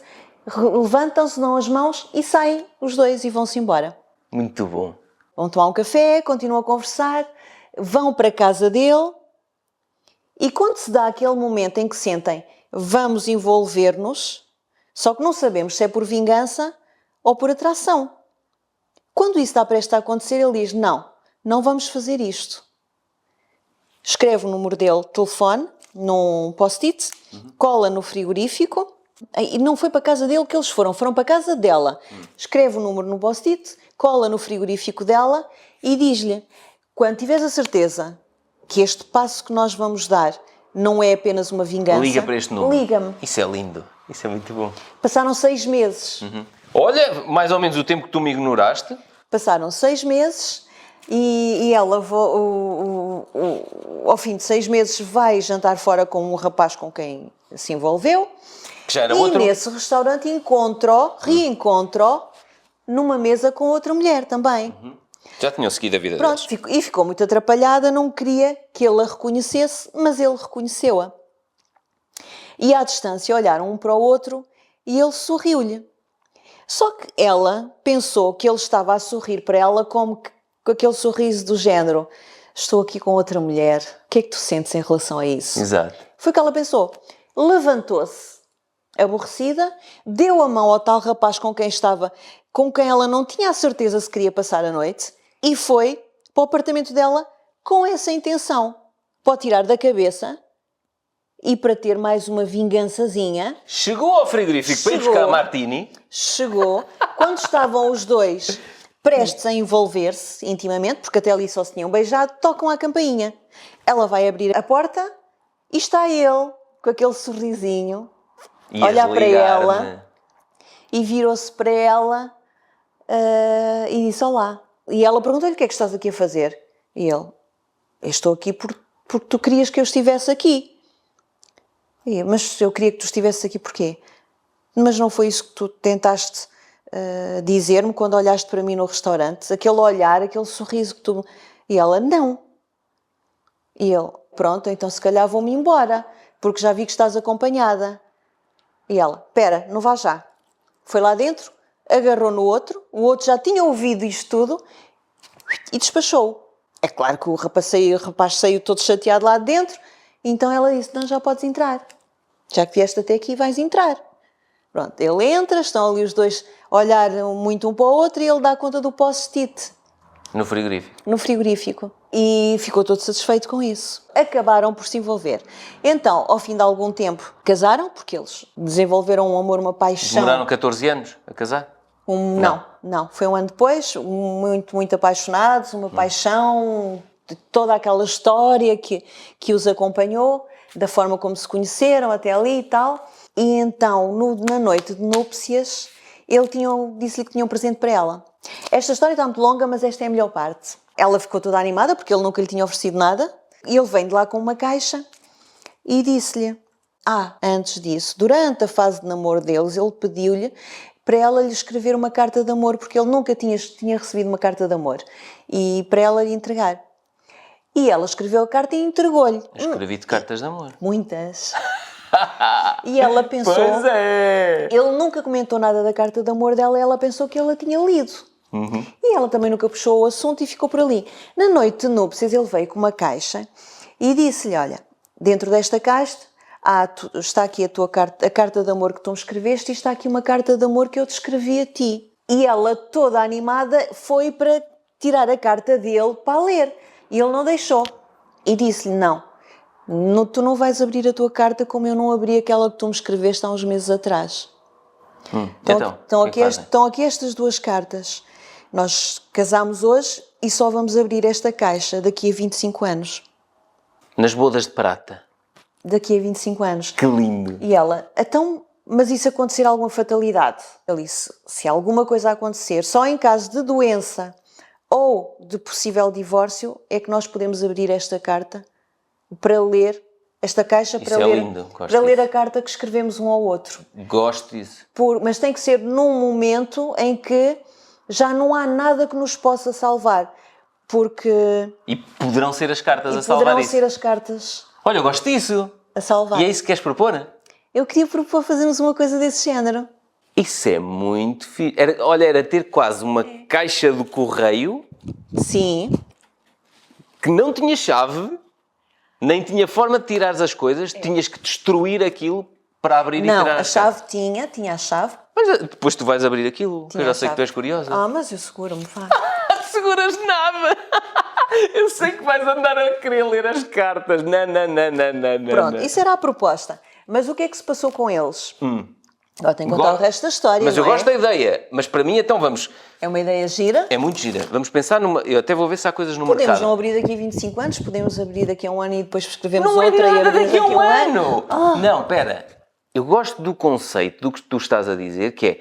levantam-se, dão as mãos e saem os dois e vão-se embora. Muito bom. Vão tomar um café, continuam a conversar, vão para a casa dele e quando se dá aquele momento em que sentem vamos envolver-nos, só que não sabemos se é por vingança ou por atração. Quando isso está prestes a acontecer, ele diz: não vamos fazer isto. Escreve o número dele de telefone num post-it, cola no frigorífico, e não foi para a casa dele que eles foram para a casa dela. Escreve o número no post-it, cola no frigorífico dela e diz-lhe: quando tiveres a certeza que este passo que nós vamos dar não é apenas uma vingança, Liga para este número. liga-me. Isso é lindo. Isso é muito bom. Passaram 6 meses. Olha, mais ou menos o tempo que tu me ignoraste. Passaram 6 meses e ela, ao fim de 6 meses, vai jantar fora com um rapaz com quem se envolveu. Que já era E outro. nesse restaurante reencontra-o numa mesa com outra mulher também. Já tinham seguido a vida Pronto, deles. e ficou muito atrapalhada, não queria que ele a reconhecesse, mas ele reconheceu-a. E à distância olharam um para o outro e ele sorriu-lhe. Só que ela pensou que ele estava a sorrir para ela com aquele sorriso do género: estou aqui com outra mulher, o que é que tu sentes em relação a isso? Exato. Foi o que ela pensou. Levantou-se, aborrecida, deu a mão ao tal rapaz com quem ela não tinha a certeza se queria passar a noite, e foi para o apartamento dela com essa intenção. Pode tirar da cabeça e para ter mais uma vingançazinha. Chegou ao frigorífico para ir Chegou. buscar martini. Chegou, quando estavam os dois prestes a envolver-se intimamente, porque até ali só se tinham beijado, tocam a campainha. Ela vai abrir a porta e está ele, com aquele sorrisinho, a olhar para ela, e virou-se para ela e disse: olá. E ela perguntou-lhe: o que é que estás aqui a fazer? E ele: eu estou aqui porque tu querias que eu estivesse aqui. E, mas eu queria que tu estivesses aqui porquê? Mas não foi isso que tu tentaste dizer-me quando olhaste para mim no restaurante? Aquele olhar, aquele sorriso que tu... E ela: não. E ele: pronto, então se calhar vou-me embora, porque já vi que estás acompanhada. E ela: espera, não vá já. Foi lá dentro, agarrou no outro, o outro já tinha ouvido isto tudo e despachou-o. É claro que o rapaz saiu todo chateado lá dentro, então ela disse: não, já podes entrar. Já que vieste até aqui, vais entrar. Pronto, ele entra, estão ali os dois a olhar muito um para o outro e ele dá conta do post-it No frigorífico. no frigorífico. E ficou todo satisfeito com isso. Acabaram por se envolver. Então, ao fim de algum tempo, casaram, porque eles desenvolveram um amor, uma paixão. Demoraram 14 anos a casar? Não. Foi um ano depois, muito apaixonados, uma paixão, de toda aquela história que os acompanhou, da forma como se conheceram até ali e tal. E então, na noite de núpcias, disse-lhe que tinha um presente para ela. Esta história está muito longa, mas esta é a melhor parte. Ela ficou toda animada, porque ele nunca lhe tinha oferecido nada, e ele vem de lá com uma caixa e disse-lhe... antes disso, durante a fase de namoro deles, ele pediu-lhe para ela lhe escrever uma carta de amor, porque ele nunca tinha recebido uma carta de amor, e para ela lhe entregar. E ela escreveu a carta e entregou-lhe. Escrevi-te cartas de amor. Muitas. E ela pensou... Pois é! Ele nunca comentou nada da carta de amor dela, e ela pensou que ela tinha lido. E ela também nunca puxou o assunto e ficou por ali. Na noite de núpcias, ele veio com uma caixa e disse-lhe, olha, dentro desta caixa... está aqui a carta de amor que tu me escreveste e está aqui uma carta de amor que eu te escrevi a ti. E ela, toda animada, foi para tirar a carta dele para ler. E ele não deixou. E disse-lhe, não, tu não vais abrir a tua carta como eu não abri aquela que tu me escreveste há uns meses atrás. Estão aqui estas duas cartas. Nós casámos hoje e só vamos abrir esta caixa daqui a 25 anos. Nas bodas de prata. Daqui a 25 anos. Que lindo! E ela, então, mas isso acontecer alguma fatalidade? Ele disse, se alguma coisa acontecer, só em caso de doença ou de possível divórcio, é que nós podemos abrir esta carta para ler, esta caixa, Isso é lindo. para ler a carta que escrevemos um ao outro. Gosto disso. Mas tem que ser num momento em que já não há nada que nos possa salvar, porque... E poderão ser as cartas a salvar poderão isso. ser as cartas Olha, eu gosto disso. a salvar. E é isso que queres propor? Eu queria propor fazermos uma coisa desse género. Isso é muito fixe. Era ter quase uma caixa do correio Sim. que não tinha chave, nem tinha forma de tirares as coisas, tinhas que destruir aquilo para abrir e Não, tirar a chave tinha a chave. Mas depois tu vais abrir aquilo, que eu Tinha já a sei que chave. tu és curiosa. Mas eu seguro-me, vá. Seguras nada! Eu sei que vais andar a querer ler as cartas. Não. Pronto, isso era a proposta. Mas o que é que se passou com eles? Agora tenho que contar o resto da história, Mas eu não é? gosto da ideia. Mas para mim, então vamos... É uma ideia gira. É muito gira. Vamos pensar numa... Eu até vou ver se há coisas no Podemos mercado. não abrir daqui a 25 anos, podemos abrir daqui a um ano e depois escrevemos Não é outra e nada abrir daqui a um ano! Ah. Não, espera. Eu gosto do conceito, do que tu estás a dizer, que é...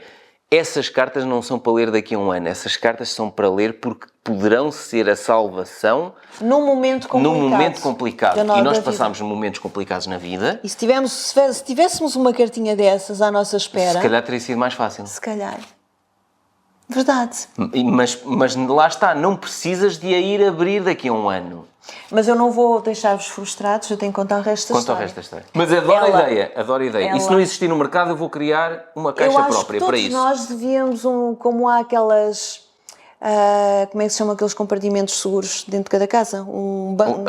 Essas cartas não são para ler daqui a um ano. Essas cartas são para ler porque poderão ser a salvação num momento complicado. E nós passamos momentos complicados na vida. E se tivéssemos uma cartinha dessas à nossa espera... Se calhar teria sido mais fácil. Se calhar. Verdade. Mas lá está, não precisas de a ir abrir daqui a um ano. Mas eu não vou deixar-vos frustrados, eu tenho que contar o resto da Conta o história. resto da história. Mas adoro a ideia. E se não existir no mercado, eu vou criar uma caixa própria para isso. Eu acho que todos nós devíamos, como há aquelas... como é que se chamam aqueles compartimentos seguros dentro de cada casa?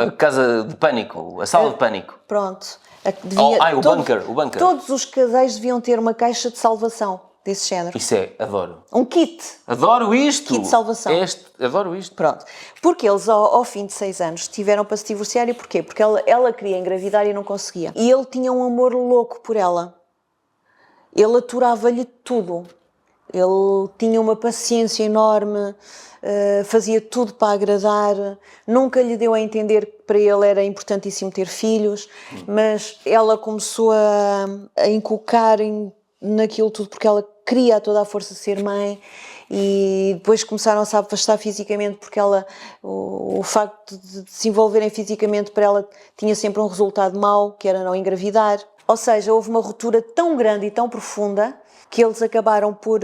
A casa de pânico, a sala de pânico. Pronto. O bunker. Todos os casais deviam ter uma caixa de salvação desse género. Isso adoro. Um kit. Adoro isto. Kit de salvação. Adoro isto. Pronto. Porque eles, ao fim de 6 anos, tiveram para se divorciar. E porquê? Porque ela queria engravidar e não conseguia. E ele tinha um amor louco por ela. Ele aturava-lhe tudo. Ele tinha uma paciência enorme, fazia tudo para agradar, nunca lhe deu a entender que para ele era importantíssimo ter filhos, mas ela começou a inculcar naquilo tudo porque ela queria a toda a força ser mãe, e depois começaram a se afastar fisicamente porque o facto de se envolverem fisicamente para ela tinha sempre um resultado mau, que era não engravidar. Ou seja, houve uma ruptura tão grande e tão profunda que eles acabaram por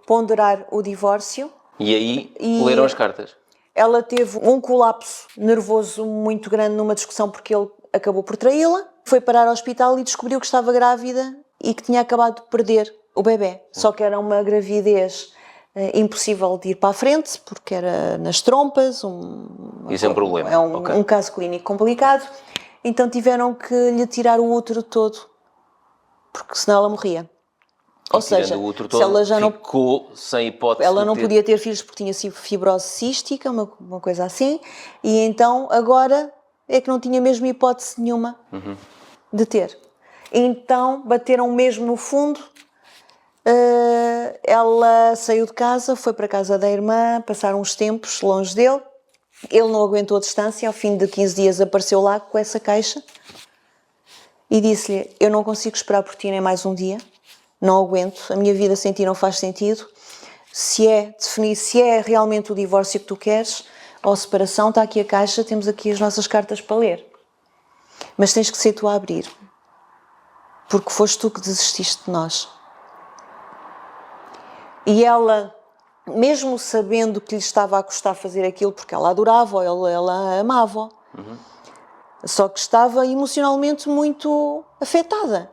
ponderar o divórcio. E aí leram as cartas. Ela teve um colapso nervoso muito grande numa discussão porque ele acabou por traí-la, foi parar ao hospital e descobriu que estava grávida e que tinha acabado de perder o bebê. Só que era uma gravidez impossível de ir para a frente, porque era nas trompas. Isso é um problema. É um caso clínico complicado. Então tiveram que lhe tirar o útero todo, porque senão ela morria. Ou seja, o útero se todo, ela já não ficou sem hipótese ela de não ter. podia ter filhos porque tinha sido fibrose cística, uma coisa assim, e então agora é que não tinha mesmo hipótese nenhuma de ter. Então bateram mesmo no fundo, ela saiu de casa, foi para a casa da irmã, passaram uns tempos longe dele, ele não aguentou a distância, ao fim de 15 dias apareceu lá com essa caixa e disse-lhe, eu não consigo esperar por ti nem mais um dia, não aguento, a minha vida sem ti não faz sentido. Se é realmente o divórcio que tu queres, ou a separação, está aqui a caixa, temos aqui as nossas cartas para ler. Mas tens que ser tu a abrir. Porque foste tu que desististe de nós. E ela, mesmo sabendo que lhe estava a custar fazer aquilo, porque ela adorava, ela amava, só que estava emocionalmente muito afetada.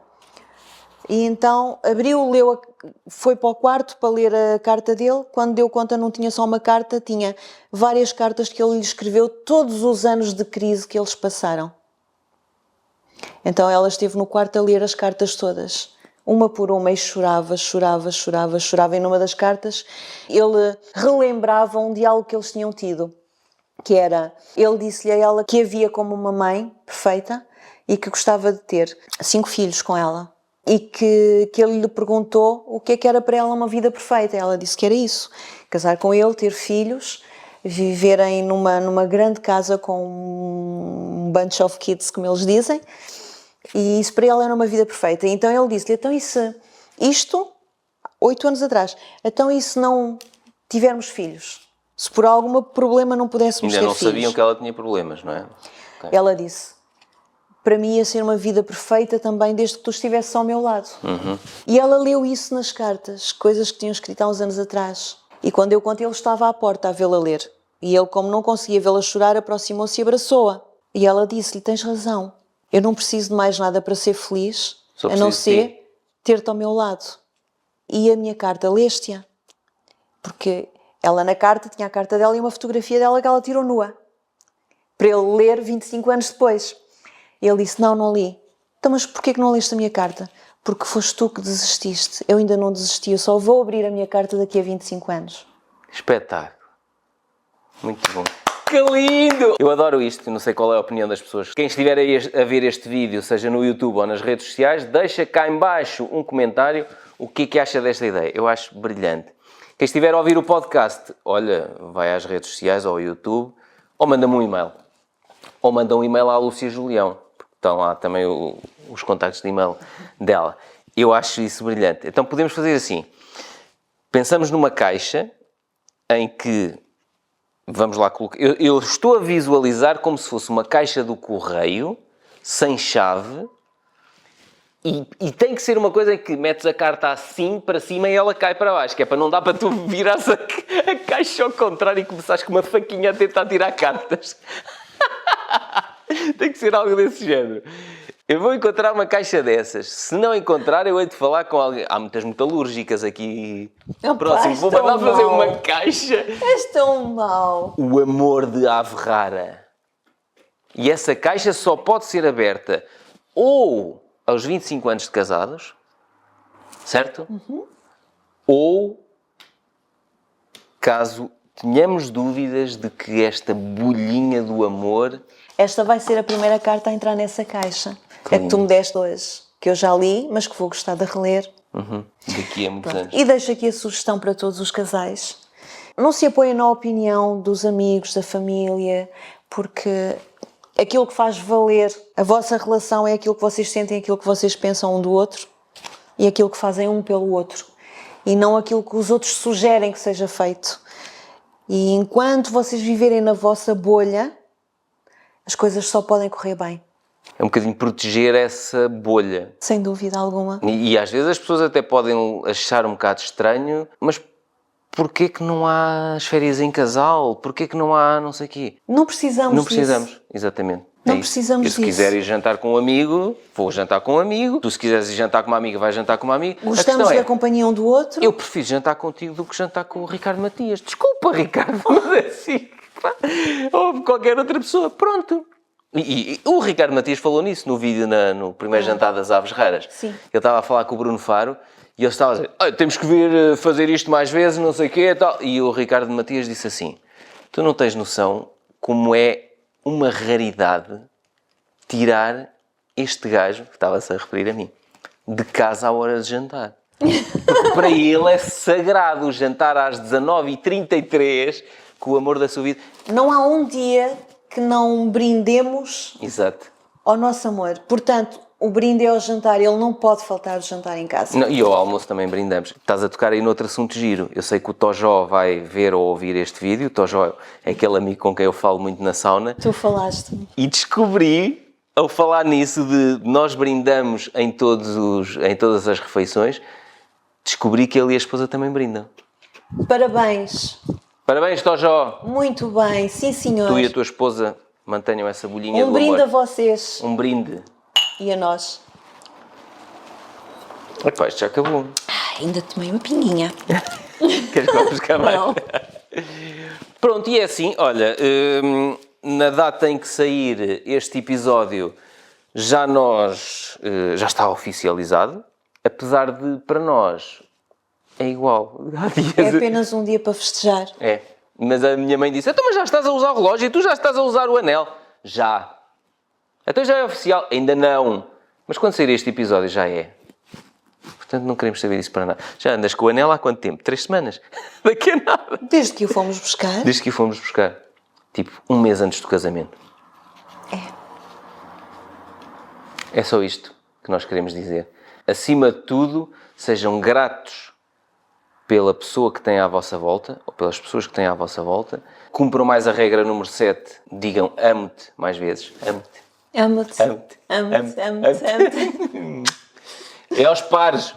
E então abriu, leu, foi para o quarto para ler a carta dele. Quando deu conta não tinha só uma carta, tinha várias cartas que ele lhe escreveu todos os anos de crise que eles passaram. Então ela esteve no quarto a ler as cartas todas, uma por uma, e chorava. E numa das cartas ele relembrava um diálogo que eles tinham tido, que era, ele disse-lhe a ela que havia como uma mãe perfeita e que gostava de ter 5 filhos com ela. E que ele lhe perguntou o que é que era para ela uma vida perfeita. Ela disse que era isso, casar com ele, ter filhos, viverem numa grande casa com um bunch of kids, como eles dizem, e isso para ela era uma vida perfeita. Então ele disse-lhe, então isto, 8 anos atrás, então e se não tivermos filhos? Se por algum problema não pudéssemos ter Ainda não filhos? sabiam que ela tinha problemas, não é? Okay. Ela disse, para mim ia ser uma vida perfeita também desde que tu estivesses ao meu lado. E ela leu isso nas cartas, coisas que tinham escrito há uns anos atrás. E quando eu contei, ele estava à porta a vê-la ler. E ele, como não conseguia vê-la chorar, aproximou-se e abraçou-a. E ela disse-lhe, tens razão, eu não preciso de mais nada para ser feliz, a não ser ter-te ao meu lado. E a minha carta, leste-a? Porque ela na carta tinha a carta dela e uma fotografia dela que ela tirou nua. Para ele ler 25 anos depois. Ele disse, não li. Então, mas porquê que não leste a minha carta? Porque foste tu que desististe. Eu ainda não desisti, eu só vou abrir a minha carta daqui a 25 anos. Espetáculo. Muito bom. Que lindo! Eu adoro isto, não sei qual é a opinião das pessoas. Quem estiver a ver este vídeo, seja no YouTube ou nas redes sociais, deixa cá em baixo um comentário o que é que acha desta ideia. Eu acho brilhante. Quem estiver a ouvir o podcast, olha, vai às redes sociais ou ao YouTube, ou manda-me um e-mail. Ou manda um e-mail à Lúcia Julião. Estão lá também os contactos de e-mail dela. Eu acho isso brilhante. Então podemos fazer assim. Pensamos numa caixa em que, vamos lá colocar, eu estou a visualizar como se fosse uma caixa do correio, sem chave, e tem que ser uma coisa em que metes a carta assim para cima e ela cai para baixo, que é para não dar para tu virares a caixa ao contrário e começares com uma faquinha a tentar tirar cartas. Tem que ser algo desse género. Eu vou encontrar uma caixa dessas. Se não encontrar, eu hei de falar com alguém. Há muitas metalúrgicas aqui próximo. Vou mandar fazer uma caixa. És tão mau. O amor de ave rara. E essa caixa só pode ser aberta ou aos 25 anos de casados, certo? Ou caso tenhamos dúvidas de que esta bolhinha do amor... Esta vai ser a primeira carta a entrar nessa caixa. É que tu me deste hoje. Que eu já li, mas que vou gostar de reler. Daqui a muitos anos. E deixo aqui a sugestão para todos os casais. Não se apoiem na opinião dos amigos, da família, porque aquilo que faz valer a vossa relação é aquilo que vocês sentem, aquilo que vocês pensam um do outro e aquilo que fazem um pelo outro. E não aquilo que os outros sugerem que seja feito. E enquanto vocês viverem na vossa bolha, as coisas só podem correr bem. É um bocadinho proteger essa bolha. Sem dúvida alguma. E às vezes as pessoas até podem achar um bocado estranho, mas porquê que não há as férias em casal? Porquê que não há não sei o quê? Não precisamos Não precisamos, disso. exatamente. Não precisamos disso. Se disso. quiser ir jantar com um amigo, vou jantar com um amigo. Tu, se quiseres ir jantar com uma amiga, vais jantar com uma amiga. Gostamos da companhia um do outro. Eu prefiro jantar contigo do que jantar com o Ricardo Matias. Desculpa, Ricardo, mas é assim. Ou qualquer outra pessoa. Pronto. E o Ricardo Matias falou nisso no vídeo, no primeiro jantar das Aves Raras. Sim. Ele estava a falar com o Bruno Faro E ele estava a dizer, temos que vir fazer isto mais vezes, não sei o quê e tal. E o Ricardo Matias disse assim, tu não tens noção como é uma raridade tirar este gajo, que estava-se a referir a mim, de casa à hora de jantar. Porque para ele é sagrado o jantar às 19h33 com o amor da sua vida. Não há um dia que não brindemos Exato. ao nosso amor. Portanto, o brinde é ao jantar, ele não pode faltar o jantar em casa. Não, e ao almoço também brindamos. Estás a tocar aí noutro assunto giro. Eu sei que o Tojó vai ver ou ouvir este vídeo. O Tojó é aquele amigo com quem eu falo muito na sauna. Tu falaste. E descobri, ao falar nisso, de nós brindamos em todas as refeições, descobri que ele e a esposa também brindam. Parabéns. Parabéns, Tojó! Muito bem, sim senhor. Tu e a tua esposa mantenham essa bolhinha Um do brinde amor. a vocês Um brinde. e a nós. Epá, isto já acabou. Ainda tomei uma pinguinha. Queres que vá buscar mais? Não. Pronto, e é assim, olha, na data em que sair este episódio já está oficializado, apesar de, para nós, é igual. Há dias- É apenas um dia para festejar. É, mas a minha mãe disse, então mas já estás a usar o relógio e tu já estás a usar o anel. Já. Então já é oficial? Ainda não. Mas quando sair este episódio já é. Portanto não queremos saber disso para nada. Já andas com o anel há quanto tempo? 3 semanas? Daqui a nada. Desde que o fomos buscar. Desde que o fomos buscar. Tipo, 1 mês antes do casamento. É só isto que nós queremos dizer. Acima de tudo, sejam gratos pela pessoa que têm à vossa volta, ou pelas pessoas que têm à vossa volta. Cumpram mais a regra número 7. Digam amo-te mais vezes. Amo-te. Amo-te. Amo-te. Amo-te. Amo-te. Amo-te. É aos pares.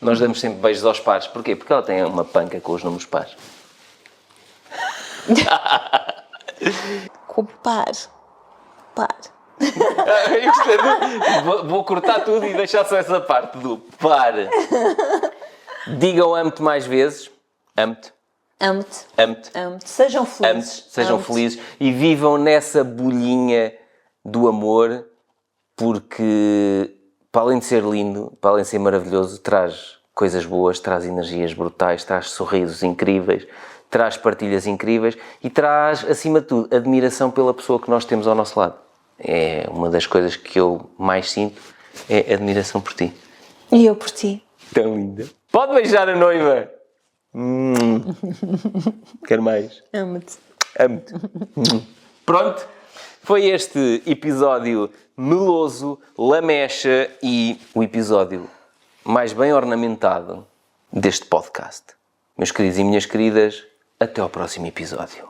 Nós damos sempre beijos aos pares. Porquê? Porque ela tem uma panca com os números pares. Com par. Par. Eu gostei vou cortar tudo e deixar só essa parte do par. Digam amo-te mais vezes. Amo-te. Amo-te. Amo-te. Amo-te. Sejam Amo-te. felizes. Sejam Amo-te. felizes e vivam nessa bolhinha do amor, porque, para além de ser lindo, para além de ser maravilhoso, traz coisas boas, traz energias brutais, traz sorrisos incríveis, traz partilhas incríveis e traz, acima de tudo, admiração pela pessoa que nós temos ao nosso lado. É uma das coisas que eu mais sinto, é admiração por ti. E eu por ti. Tão linda. Pode beijar a noiva. Quero mais. Amo-te. Amo-te. Pronto. Foi este episódio meloso, lamecha e o episódio mais bem ornamentado deste podcast. Meus queridos e minhas queridas, até ao próximo episódio.